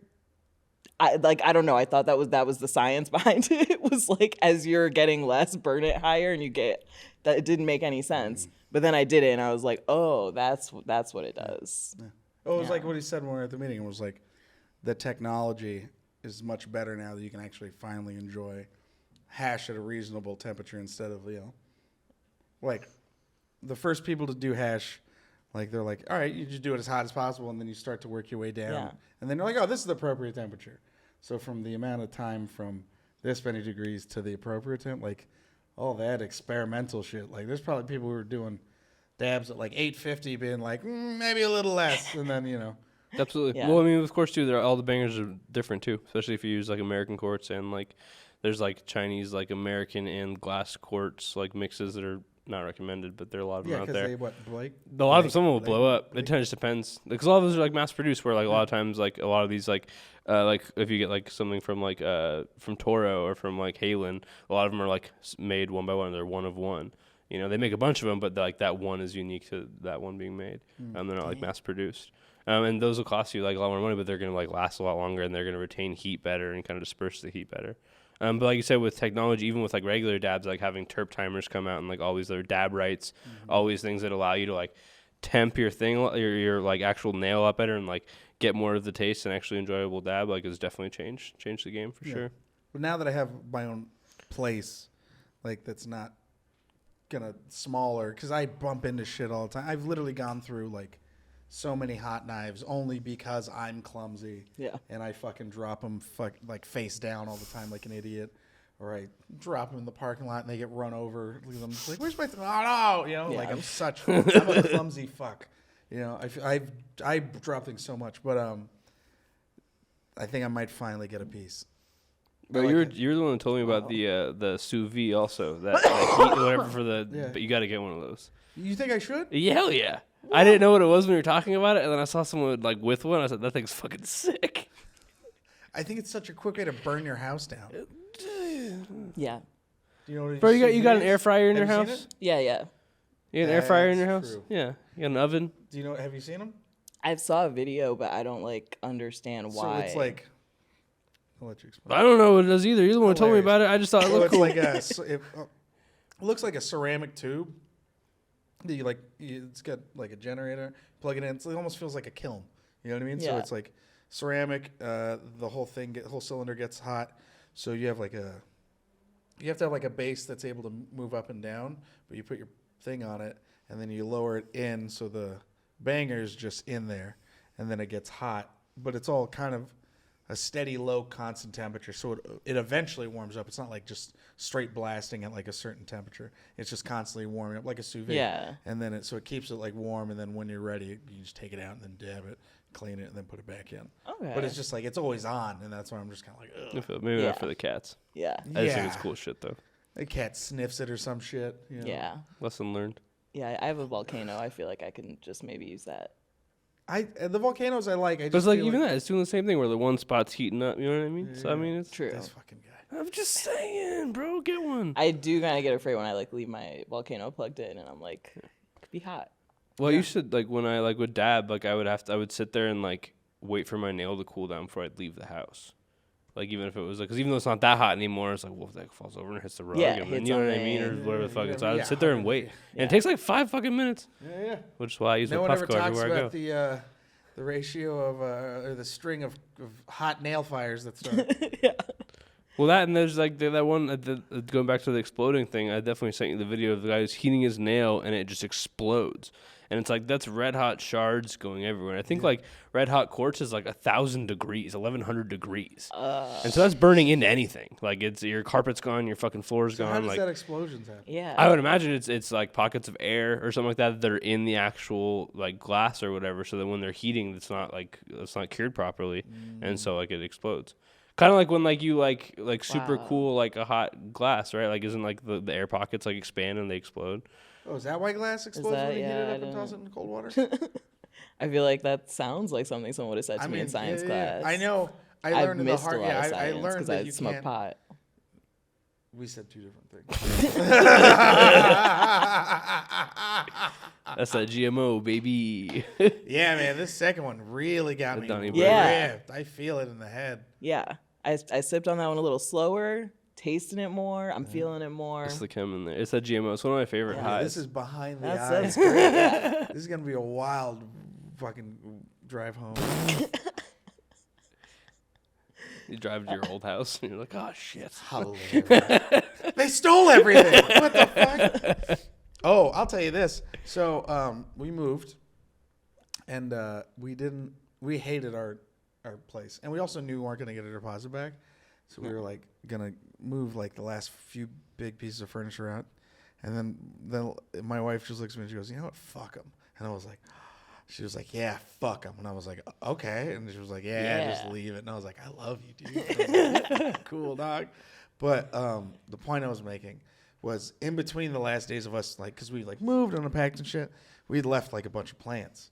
I don't know. I thought that was the science behind it. It was like, as you're getting less, burn it higher, and you get that. It didn't make any sense. But then I did it, and I was like, oh, that's what it does. Yeah. Oh, it was like what he said when we were at the meeting. It was like the technology is much better now that you can actually finally enjoy hash at a reasonable temperature instead of, like the first people to do hash, like they're like, all right, you just do it as hot as possible, and then you start to work your way down. Yeah. And then you're like, oh, this is the appropriate temperature. So from the amount of time from this many degrees to the appropriate temp, like all that experimental shit, like there's probably people who are doing dabs at like 850 being like, maybe a little less, and then, Absolutely. Yeah. Well, I mean, of course, too, all the bangers are different, too, especially if you use, like, American quartz and, like, there's, like, Chinese, like, American and glass quartz, like, mixes that are not recommended, but there are a lot of them out there. A lot of them, some will blow up. It just depends. Because a lot of those are, like, mass-produced, where, like, a lot of times, like, a lot of these, like if you get, like, something from, like, from Toro or from, like, Halen, a lot of them are, like, made one by one. They're one of one. They make a bunch of them, but, like, that one is unique to that one being made. They're not, like, mass-produced. And those will cost you like a lot more money, but they're going to like last a lot longer, and they're going to retain heat better and kind of disperse the heat better. But like you said, with technology, even with like regular dabs, like having terp timers come out and like all these other dab rights, all these things that allow you to like temp your thing, your like actual nail up better and like get more of the taste and actually enjoyable dab, like has definitely changed the game for sure. But now that I have my own place, like that's not gonna smaller, because I bump into shit all the time. I've literally gone through like so many hot knives only because I'm clumsy. Yeah. And I fucking drop them like face down all the time like an idiot. Or I drop them in the parking lot and they get run over. I'm just like, where's my oh no, you know, like I'm a clumsy fuck. You know, I drop things so much, but I think I might finally get a piece. But you're the one who told me about the sous vide also, that heat whatever for the but you got to get one of those. You think I should? Yeah, hell yeah. What? I didn't know what it was when you were talking about it, and then I saw someone like with one. I said, that thing's fucking sick. I think it's such a quick way to burn your house down. Yeah. Do you know what Bro, you got an air fryer in your house? Yeah. You got an air fryer in your house? True. Yeah. You got an oven? Do you know? Have you seen them? I saw a video, but I don't like understand why. So it's like, I'll let you explain. I don't know what it does either. You're the one who told me about it. I just thought it looked cool. It looks like a ceramic tube. It's got like a generator. Plug it in. It almost feels like a kiln. You know what I mean? Yeah. So it's like ceramic. The whole cylinder gets hot. So you have to have like a base that's able to move up and down. But you put your thing on it, and then you lower it in, so the banger's just in there, and then it gets hot. But it's all kind of a steady, low, constant temperature. So it eventually warms up. It's not like just straight blasting at like a certain temperature. It's just constantly warming up like a sous vide. Yeah. And then it keeps it like warm. And then when you're ready, you just take it out and then dab it, clean it, and then put it back in. Okay. But it's just like, it's always on. And that's why I'm just kind of like, ugh. Maybe not for the cats. Yeah. I just think it's cool shit, though. The cat sniffs it or some shit. You know? Yeah. Lesson learned. Yeah, I have a volcano. I feel like I can just maybe use that. The volcanoes I like. But it's like even that, it's doing the same thing where the one spot's heating up. You know what I mean? Yeah. So I mean, it's true. This fucking guy. I'm just saying, bro, get one. I do kind of get afraid when I like leave my volcano plugged in, and I'm like, it could be hot. Well, you should like when I like would dab, like I would sit there and like wait for my nail to cool down before I'd leave the house. Like even if it was like, because even though it's not that hot anymore, it's like, well, if that falls over and hits the rug, and then, you know what I mean, or whatever the fuck. So I would sit there and wait, and it takes like 5 fucking minutes. Yeah. Which is why I use my No one ever Puffco talks everywhere I go. about the ratio of or the string of hot nail fires that start. Yeah. Well, that and there's like that one going back to the exploding thing. I definitely sent you the video of the guy who's heating his nail and it just explodes. And it's like that's red hot shards going everywhere. And I think like red hot quartz is like 1,000 degrees, 1,100 degrees, and so that's burning into anything. Like it's your carpet's gone, your fucking floor's gone. How does like that explosions happen? Yeah. I would imagine it's like pockets of air or something like that are in the actual like glass or whatever. So that when they're heating, it's not cured properly, and so like it explodes. Kind of like when like you like super cool like a hot glass, right? Like isn't like the air pockets like expand and they explode? Oh, is that why glass explodes when you heat it up and toss it in cold water? I feel like that sounds like something someone would have said to me in science class. I know. I've missed a lot of science I learned because that I smoked pot. We said 2 different things. That's that GMO, baby. Yeah, man, this second one really got me. Ripped. I feel it in the head. Yeah. I sipped on that one a little slower, tasting it more. I'm feeling it more. It's the chem in there. It's that GMO. It's one of my favorite highs. This is behind the That's eyes. great. Yeah. This is going to be a wild fucking drive home. You drive to your old house and you're like, oh shit. Hilarious. They stole everything. What the fuck? Oh, I'll tell you this. So we moved, and we hated our place, and we also knew we weren't going to get a deposit back, so we were like going to move like the last few big pieces of furniture out, and then my wife just looks at me and she goes, you know what, fuck them. And I was like, she was like, yeah, fuck them. And I was like, okay. And she was like, yeah, just leave it. And I was like, I love you, dude. Like, cool, dog. But the point I was making was in between the last days of us, like, because we like moved and unpacked and shit, we'd left like a bunch of plants.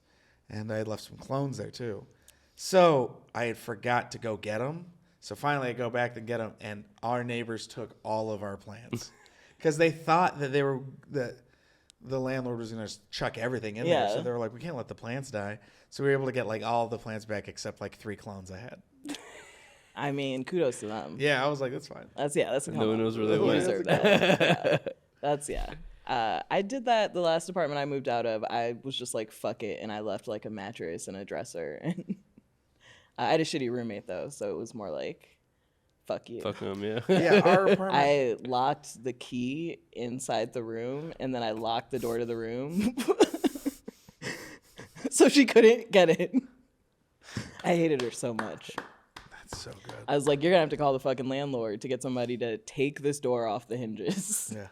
And I had left some clones there too. So I had forgot to go get them. So finally I go back and get them. And our neighbors took all of our plants. Because they thought that the landlord was going to chuck everything in there. So they were like, we can't let the plants die. So we were able to get like all the plants back except like 3 clones I had. I mean, kudos to them. Yeah, I was like, that's fine. That's no one knows where they went. Deserve that. I did that the last apartment I moved out of. I was just like, fuck it, and I left like a mattress and a dresser. And I had a shitty roommate though, so it was more like, fuck you. Fuck them, yeah. Yeah, our apartment. I locked the key inside the room, and then I locked the door to the room, so she couldn't get in. I hated her so much. So good. I was like, you're gonna have to call the fucking landlord to get somebody to take this door off the hinges. Yeah.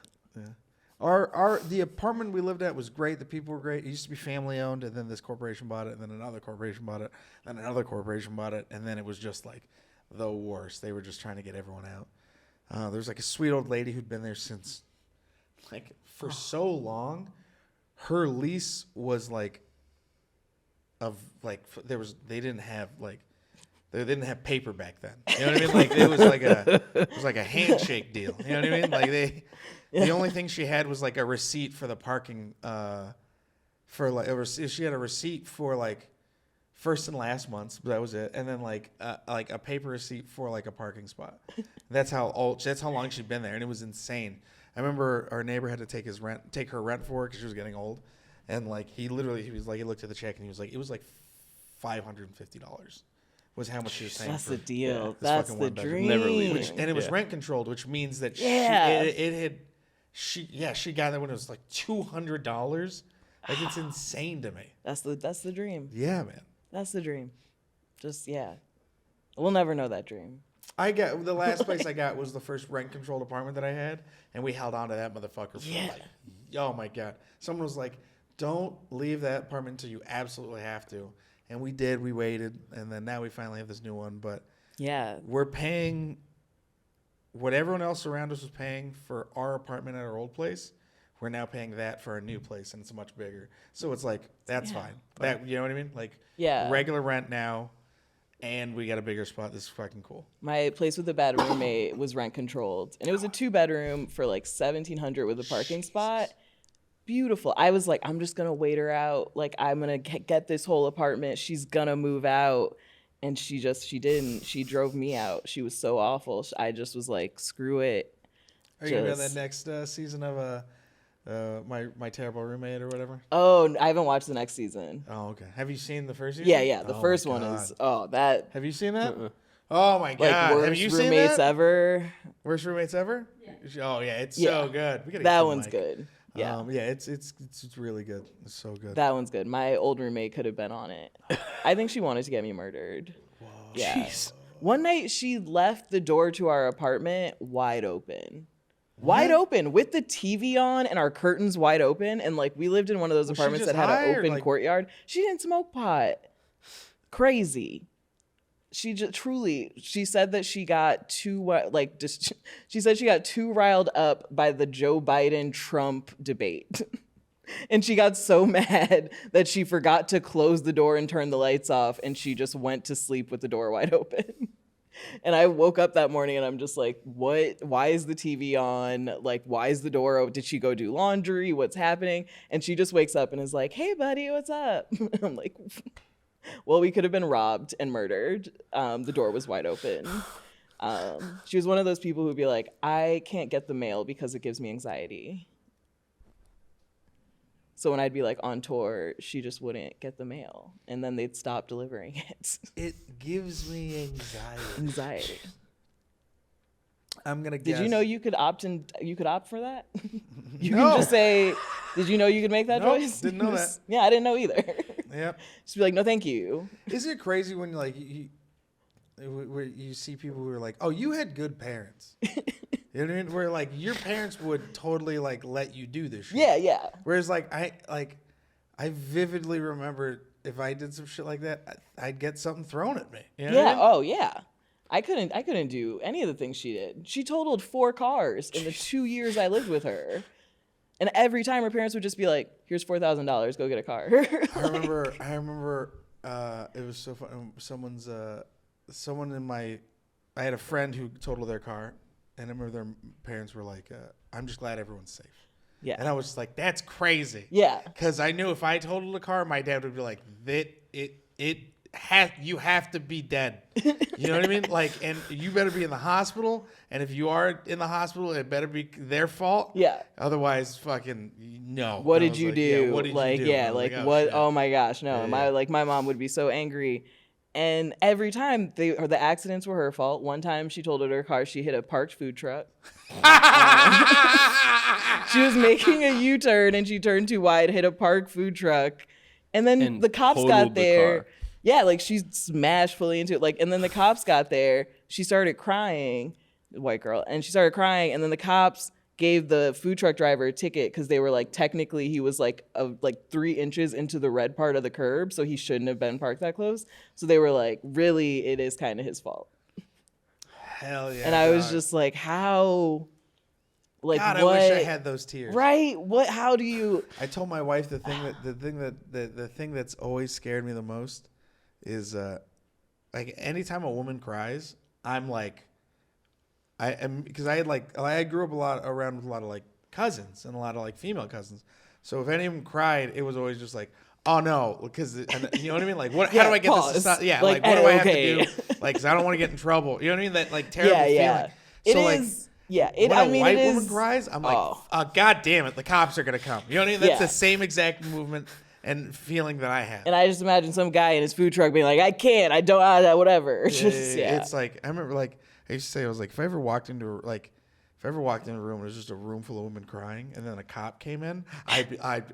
The apartment we lived at was great. The people were great. It used to be family owned, and then this corporation bought it, and then another corporation bought it, and another corporation bought it, and then it was just like the worst. They were just trying to get everyone out. There was like a sweet old lady who'd been there since like for so long. Her lease was like they didn't have paper back then. You know what I mean? Like it was like a handshake deal. You know what I mean? Like the only thing she had was like a receipt for the parking. She had a receipt for like first and last months, but that was it. And then like a paper receipt for like a parking spot. That's how long she'd been there, and it was insane. I remember our neighbor had to take her rent for her because she was getting old, and like he looked at the check and he was like, it was like $550. Was how much she was paying. That's for, the deal. Yeah, That's the dream. Never leave. And it was rent controlled, which means that she got that when it was like $200. Like it's insane to me. That's the dream. Yeah, man. That's the dream. We'll never know that dream. The last place I got was the first rent controlled apartment that I had, and we held on to that motherfucker for like, oh my god. Someone was like, don't leave that apartment until you absolutely have to. And we did. We waited, and then now we finally have this new one. But we're paying what everyone else around us was paying for our apartment at our old place. We're now paying that for our new place, and it's much bigger. So it's like that's fine. That you know what I mean? Like regular rent now, and we got a bigger spot. This is fucking cool. My place with a bad roommate was rent controlled, and it was a 2-bedroom for like $1,700 with a parking spot. Beautiful. I was like, I'm just gonna wait her out. Like, I'm gonna get this whole apartment. She's gonna move out, and she didn't. She drove me out. She was so awful. I just was like, screw it. Are you gonna be on that next season of my terrible roommate or whatever? Oh, I haven't watched the next season. Oh, okay. Have you seen the first season? Yeah. The first one is that. Have you seen that? Oh my god! Like, have you seen roommates that? ever? Worst roommates ever? Yeah. Oh yeah, it's so good. We gotta that one's good. Yeah. It's really good. It's so good. That one's good. My old roommate could have been on it. I think she wanted to get me murdered. Whoa. Yeah. Jeez. One night she left the door to our apartment wide open. Wide open with the TV on and our curtains wide open. And like we lived in one of those apartments that had an open courtyard. She didn't smoke pot. Crazy. She said that she got she said she got too riled up by the Joe Biden Trump debate. And she got so mad that she forgot to close the door and turn the lights off, and she just went to sleep with the door wide open. And I woke up that morning and I'm just like, what? Why is the TV on? Like, why is the door open? Did she go do laundry? What's happening? And she just wakes up and is like, hey buddy, what's up? I'm like, well, we could have been robbed and murdered. The door was wide open. She was one of those people who'd be like, I can't get the mail because it gives me anxiety. So when I'd be like on tour, she just wouldn't get the mail, and then they'd stop delivering it. It gives me anxiety. Anxiety. I'm gonna guess. Did you know you could opt for that? You can just say, did you know you could make that choice? Didn't know that. Yeah, I didn't know either. Yep. Just be like, no, thank you. Isn't it crazy when like you see people who are like, oh, you had good parents. You know what I mean? Where like your parents would totally like let you do this shit. Yeah. Whereas like I vividly remember if I did some shit like that, I'd get something thrown at me. You know what I mean? Oh yeah. I couldn't do any of the things she did. She totaled 4 cars in the 2 years I lived with her. And every time her parents would just be like, here's $4,000, go get a car. I remember it was so fun. I had a friend who totaled their car, and I remember their parents were like, I'm just glad everyone's safe. Yeah. And I was just like, that's crazy. Yeah. Because I knew if I totaled a car, my dad would be like, you have to be dead. You know what I mean? Like, and you better be in the hospital. And if you are in the hospital, it better be their fault. Yeah. Otherwise, fucking no. What did you do? Yeah, what did you do? Yeah, like oh, what? shit. Oh my gosh, no. Yeah. My mom would be so angry. And every time the accidents were her fault. One time she totaled her car, she hit a parked food truck. She was making a U-turn and she turned too wide, hit a parked food truck. And then the cops got there. Yeah, like she smashed fully into it. Like, and then the cops got there. She started crying, white girl, and she started crying. And then the cops gave the food truck driver a ticket because they were like, technically he was like 3 inches into the red part of the curb, so he shouldn't have been parked that close. So they were like, really, it is kind of his fault. Hell yeah. And I was just like, how? Like, God, what? I wish I had those tears. Right? What? How do you? I told my wife the thing that's always scared me the most is like anytime a woman cries, I'm like, because I grew up around with a lot of like cousins and a lot of like female cousins. So if any of them cried, it was always just like, oh no, because you know what I mean? Like, what? Yeah, how do I get pause. this to stop? Yeah, like what do I have to do? Like, because I don't want to get in trouble. You know what I mean? That like terrible feeling. It So like. is. Yeah, When a white woman cries, I'm like, oh, God damn it, the cops are going to come. You know what I mean? That's the same exact movement and feeling that I have. And I just imagine some guy in his food truck being like, I can't, I don't, whatever. It's like, I remember, like, I used to say, I was like, if I ever walked into a room and it was just a room full of women crying and then a cop came in,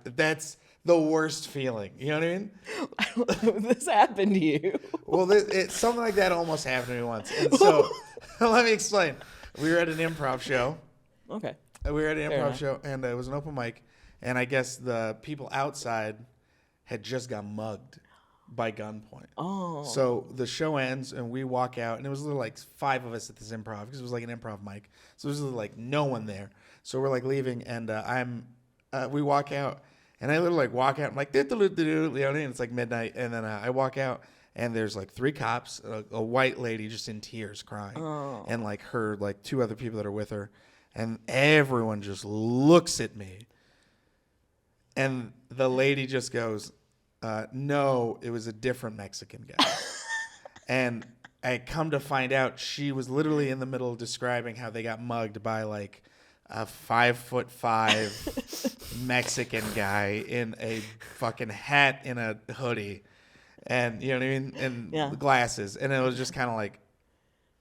that's the worst feeling. You know what I mean? I don't know if this happened to you. Well, something like that almost happened to me once. And so, let me explain. We were at an improv show. Okay. We were at an improv show, and it was an open mic, and I guess the people outside had just got mugged by gunpoint. Oh. So the show ends, and we walk out, and it was literally like 5 of us at this improv, because it was like an improv mic. So there's like no one there. So we're like leaving, and we walk out, and I literally like walk out, I'm like, you know what I mean? It's like midnight, and then I walk out, and there's like 3 cops, a white lady just in tears crying, and like her, like 2 other people that are with her. And everyone just looks at me. And the lady just goes, no, it was a different Mexican guy. And I come to find out she was literally in the middle of describing how they got mugged by like a 5'5" Mexican guy in a fucking hat and a hoodie. And you know what I mean? And glasses. And it was just kind of like,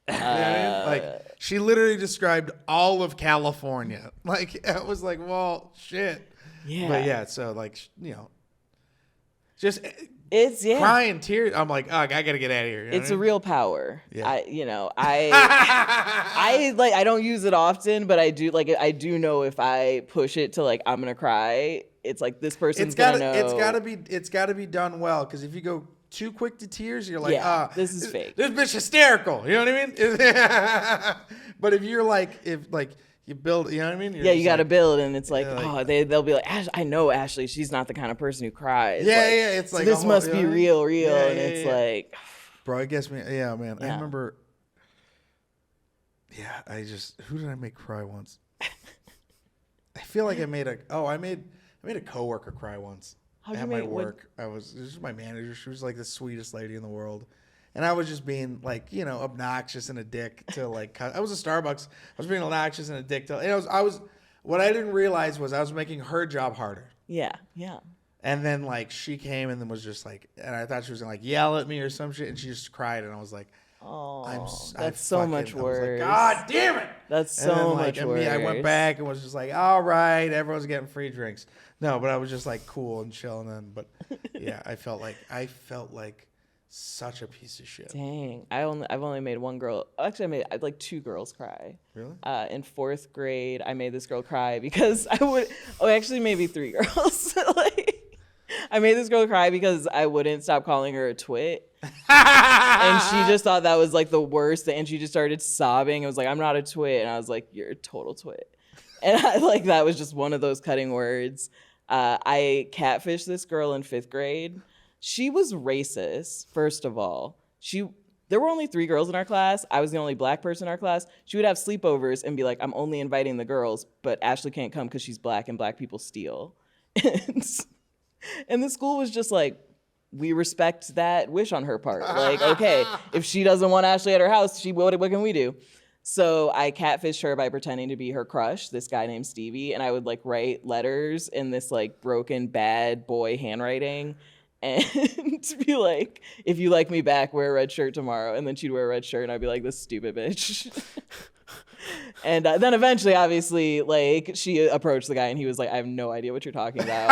you know what I mean? Like, she literally described all of California. Like, it was like, well, shit. Yeah. But yeah, so like, you know, just it's crying tears. I'm like, oh, I gotta get out of here. You know it's a real power. Yeah. I don't use it often, but I do know if I push it to like I'm gonna cry, it's like this person's gonna know. It's gotta be done well, because if you go too quick to tears, you're like, this is fake. This bitch hysterical. You know what I mean? But if you're like, you build, you know what I mean? You got to build, and it's like, they'll be like, I know Ashely, she's not the kind of person who cries. It's so like this must be real, and it's like, bro, I guess man. I remember. Yeah, who did I make cry once? I feel like I made a coworker cry once. At my work. This was my manager. She was like the sweetest lady in the world. And I was just being like, you know, obnoxious and a dick to like, I was at Starbucks. I was being obnoxious and a dick to, and what I didn't realize was I was making her job harder. Yeah. And then like she came and then was just like, and I thought she was gonna like yell at me or some shit, and she just cried, and I was like, that's so much worse. Like, God damn it! That's so much worse. I went back and was just like, all right, everyone's getting free drinks. No, but I was just like cool and chilling then. But yeah, I felt like such a piece of shit. Dang, I've only made one girl. Actually, I made like 2 girls cry. Really? In 4th grade, I made this girl cry because actually maybe 3 girls. I made this girl cry because I wouldn't stop calling her a twit. And she just thought that was like the worst thing, and she just started sobbing. It was like, I'm not a twit, and I was like, you're a total twit. And that was just one of those cutting words. I catfished this girl in 5th grade. She was racist, first of all. there were only 3 girls in our class. I was the only black person in our class. She would have sleepovers and be like, I'm only inviting the girls, but Ashely can't come because she's black and black people steal. And the school was just like, we respect that wish on her part. Like, okay, if she doesn't want Ashely at her house, what can we do? So I catfished her by pretending to be her crush, this guy named Stevie, and I would like write letters in this like broken bad boy handwriting and be like, if you like me back, wear a red shirt tomorrow. And then she'd wear a red shirt and I'd be like, this stupid bitch. And then eventually, obviously, like, she approached the guy and he was like, I have no idea what you're talking about.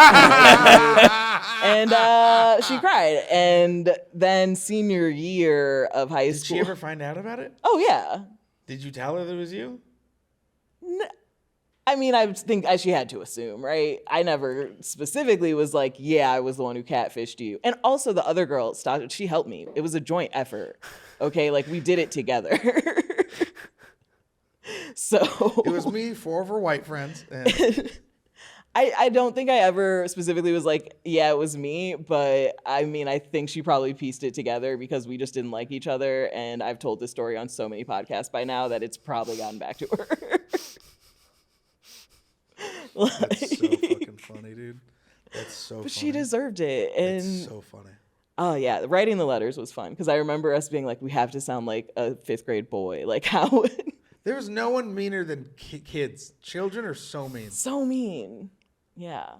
And she cried. And then senior year of high school. Did she ever find out about it? Oh, yeah. Did you tell her that it was you? I mean, I think she had to assume, right? I never specifically was like, yeah, I was the one who catfished you. And also the other girl, she helped me. It was a joint effort. Okay, like we did it together. So it was me, 4 of her white friends. And I don't think I ever specifically was like, yeah, it was me. But I mean, I think she probably pieced it together because we just didn't like each other. And I've told this story on so many podcasts by now that it's probably gotten back to her. That's so fucking funny, dude. That's so funny. But she deserved it. And it's so funny. Oh, yeah. Writing the letters was fun because I remember us being like, we have to sound like a 5th grade boy. Like, how would... There was no one meaner than kids. Children are so mean. So mean. Yeah.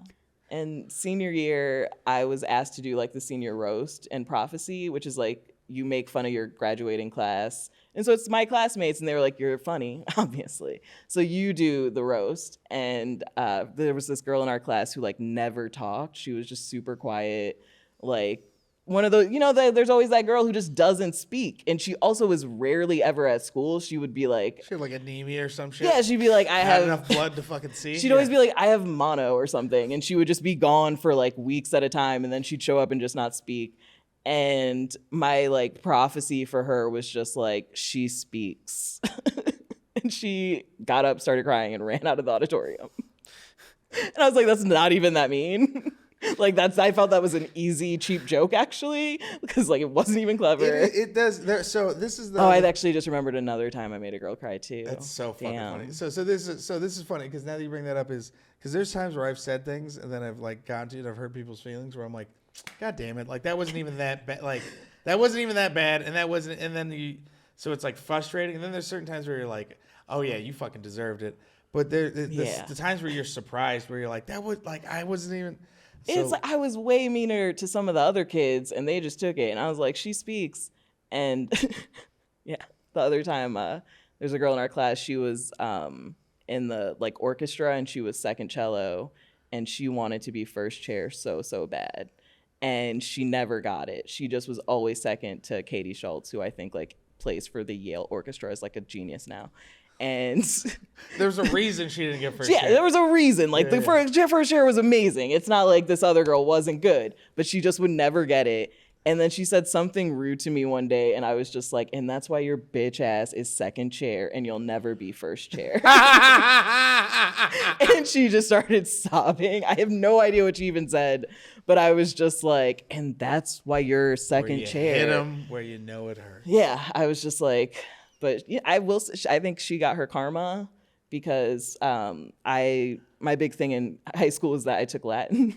And senior year, I was asked to do like the senior roast and prophecy, which is like you make fun of your graduating class. And so it's my classmates, and they were like, you're funny, obviously. So you do the roast. And there was this girl in our class who like never talked. She was just super quiet, like one of those, there's always that girl who just doesn't speak. And she also was rarely ever at school. She would be like... She had like anemia or some shit? Yeah, she'd be like, I have... enough blood to fucking see? She'd always be like, I have mono or something. And she would just be gone for like weeks at a time. And then she'd show up and just not speak. And my like prophecy for her was just like, she speaks. And she got up, started crying, and ran out of the auditorium. And I was like, that's not even that mean. Like I felt that was an easy, cheap joke actually, because like it wasn't even clever. It does. So this is the. Oh, I actually just remembered another time I made a girl cry too. That's so fucking funny. So this is funny because now that you bring that up because there's times where I've said things and then I've like gone to it, I've heard people's feelings where I'm like, God damn it, like that wasn't even that bad, like that wasn't even that bad, and that wasn't, and then so it's like frustrating, and then there's certain times where you're like, oh yeah, you fucking deserved it, but the times where you're surprised where you're like, that was like I wasn't even. So, it's like I was way meaner to some of the other kids, and they just took it. And I was like, she speaks. And yeah, the other time, there's a girl in our class. She was in the like orchestra, and she was second cello, and she wanted to be first chair so bad, and she never got it. She just was always second to Katie Schultz, who I think like plays for the Yale Orchestra, is like a genius now. And there's a reason she didn't get first chair. Yeah, there was a reason. Like the first chair was amazing. It's not like this other girl wasn't good, but she just would never get it. And then she said something rude to me one day, and I was just like, and that's why your bitch ass is second chair and you'll never be first chair. And she just started sobbing. I have no idea what she even said, but I was just like, and that's why you're second chair. Hit him where you know it hurts. Yeah, I was just like... But yeah, I think she got her karma because my big thing in high school was that I took Latin.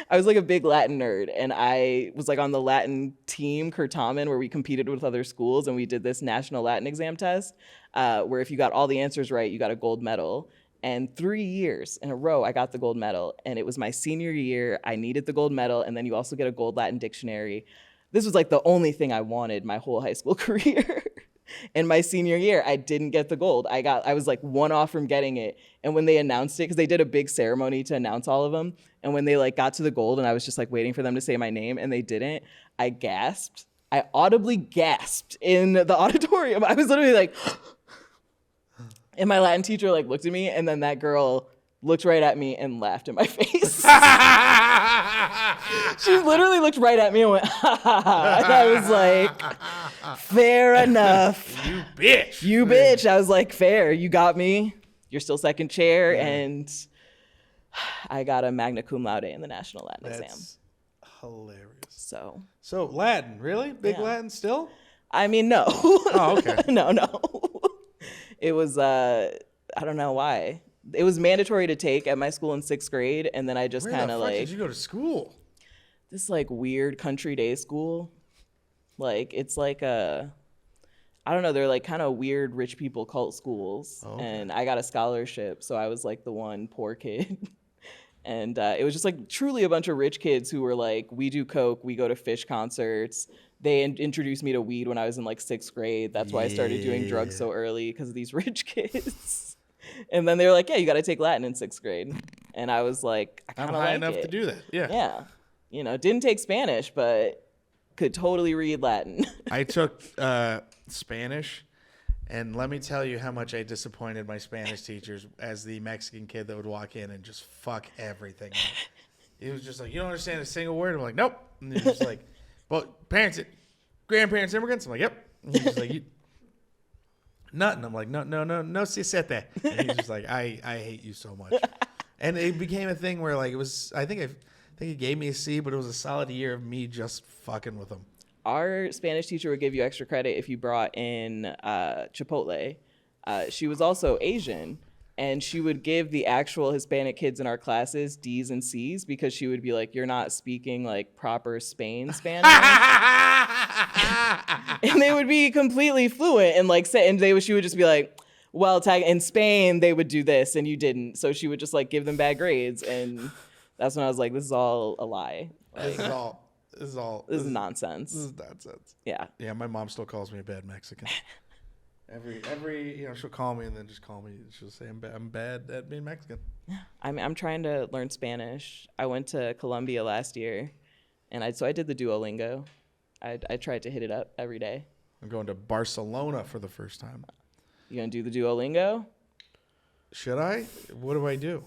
I was like a big Latin nerd, and I was like on the Latin team, Curtamen, where we competed with other schools, and we did this national Latin exam test where if you got all the answers right, you got a gold medal. And 3 years in a row, I got the gold medal, and it was my senior year. I needed the gold medal, and then you also get a gold Latin dictionary. This was like the only thing I wanted my whole high school career. In my senior year, I didn't get the gold. I was like one off from getting it. And when they announced it, because they did a big ceremony to announce all of them, and when they like got to the gold and I was just like waiting for them to say my name and they didn't, I gasped. I audibly gasped in the auditorium. I was literally like, and my Latin teacher like looked at me, and then that girl looked right at me and laughed in my face. She literally looked right at me and went, ha ha ha. And I was like, fair enough. You bitch. You bitch. I was like, fair. You got me. You're still second chair. Yeah. And I got a magna cum laude in the national Latin exam. Hilarious. So Latin, really? Big Latin still? I mean, no. Oh, okay. No. It was, I don't know why. It was mandatory to take at my school in 6th grade, and then I just kind of Where the fuck like did you go to school? this like weird country day school. Like it's like I don't know, they're like kind of weird rich people cult schools. Oh, okay. And I got a scholarship, so I was like the one poor kid. And it was just like truly a bunch of rich kids who were like, we do coke, we go to Fish concerts. They introduced me to weed when I was in like 6th grade. That's why I started doing drugs so early, because of these rich kids. And then they were like, yeah, you got to take Latin in 6th grade. And I was like, I kind I'm of high like enough it. to do that. Yeah. Yeah. You know, didn't take Spanish, but could totally read Latin. I took Spanish, and let me tell you how much I disappointed my Spanish teachers as the Mexican kid that would walk in and just fuck everything up. He was just like, you don't understand a single word? I'm like, nope. And he was just like, well, grandparents, immigrants? I'm like, yep. And he's just like, nothing. I'm like, no, si set that. And he's just like, I hate you so much. And it became a thing where like it was, I think he gave me a C, but it was a solid year of me just fucking with him. Our Spanish teacher would give you extra credit if you brought in Chipotle. She was also Asian, and she would give the actual Hispanic kids in our classes D's and C's because she would be like, you're not speaking like proper Spain Spanish. And they would be completely fluent and like say, and she would just be like, well, in Spain they would do this and you didn't. So she would just like give them bad grades, and that's when I was like, this is all a lie. This is nonsense. This is nonsense. Yeah. Yeah, my mom still calls me a bad Mexican. Every she'll call me and then just call me. She'll say I'm bad at being Mexican. I'm trying to learn Spanish. I went to Colombia last year, and I did the Duolingo. I tried to hit it up every day. I'm going to Barcelona for the first time. You gonna do the Duolingo? Should I? What do I do?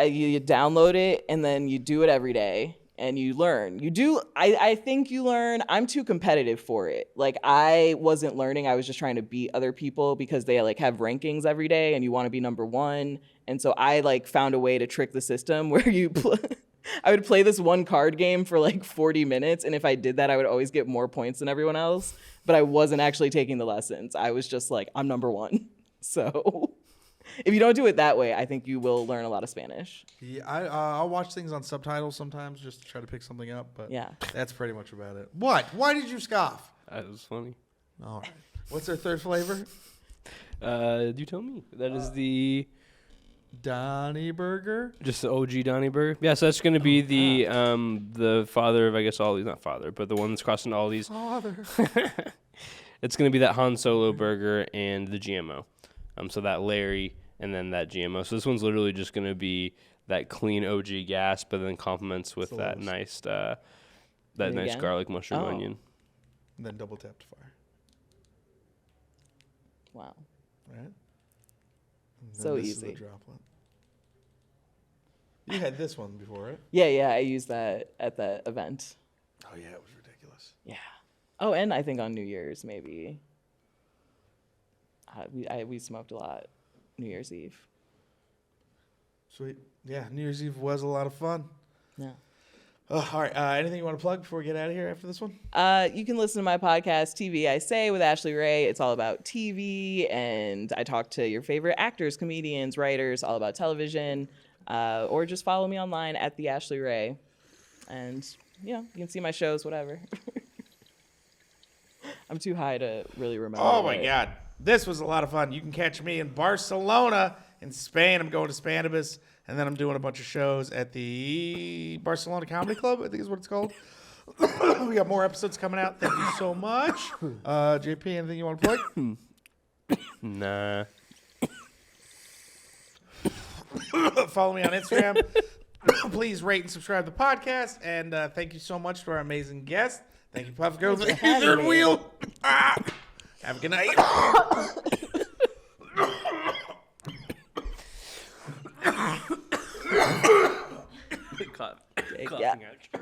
You download it and then you do it every day. And you learn. I think you learn. I'm too competitive for it. Like, I wasn't learning. I was just trying to beat other people because they, like, have rankings every day and you want to be number one. And so I, like, found a way to trick the system where I would play this one card game for, like, 40 minutes. And if I did that, I would always get more points than everyone else. But I wasn't actually taking the lessons. I was just like, I'm number one. So if you don't do it that way, I think you will learn a lot of Spanish. Yeah, I'll watch things on subtitles sometimes just to try to pick something up, but yeah, that's pretty much about it. What? Why did you scoff? That was funny. All right. What's their third flavor? You tell me. That is the Donnie Burger. Just the OG Donnie Burger. Yeah, so that's going to be the father of, I guess, all these. Not father, but the one that's crossing all these. Father. It's going to be that Han Solo burger and the GMO. So that Larry and then that GMO. So this one's literally just going to be that clean OG gas, but then complements with that nice garlic mushroom onion. And then double tap to fire. Wow. Right? So this easy. Is the droplet. You had this one before, right? Yeah, I used that at the event. Oh yeah, it was ridiculous. Yeah. Oh, and I think on New Year's maybe. We smoked a lot New Year's Eve. Sweet. Yeah, New Year's Eve was a lot of fun. Yeah. All right. Anything you want to plug before we get out of here after this one? You can listen to my podcast, TV I Say, with Ashely Ray. It's all about TV, and I talk to your favorite actors, comedians, writers, all about television. Or just follow me online at the Ashely Ray. And, you can see my shows, whatever. I'm too high to really remember. Oh, my God. This was a lot of fun. You can catch me in Barcelona in Spain. I'm going to Spanibus, and then I'm doing a bunch of shows at the Barcelona Comedy Club, I think is what it's called. We got more episodes coming out. Thank you so much. JP, anything you want to plug? Nah. Follow me on Instagram. Please rate and subscribe to the podcast. And thank you so much to our amazing guest. Thank you, Puff Girls. Third wheel. Have a good night. Coughing Yeah. action.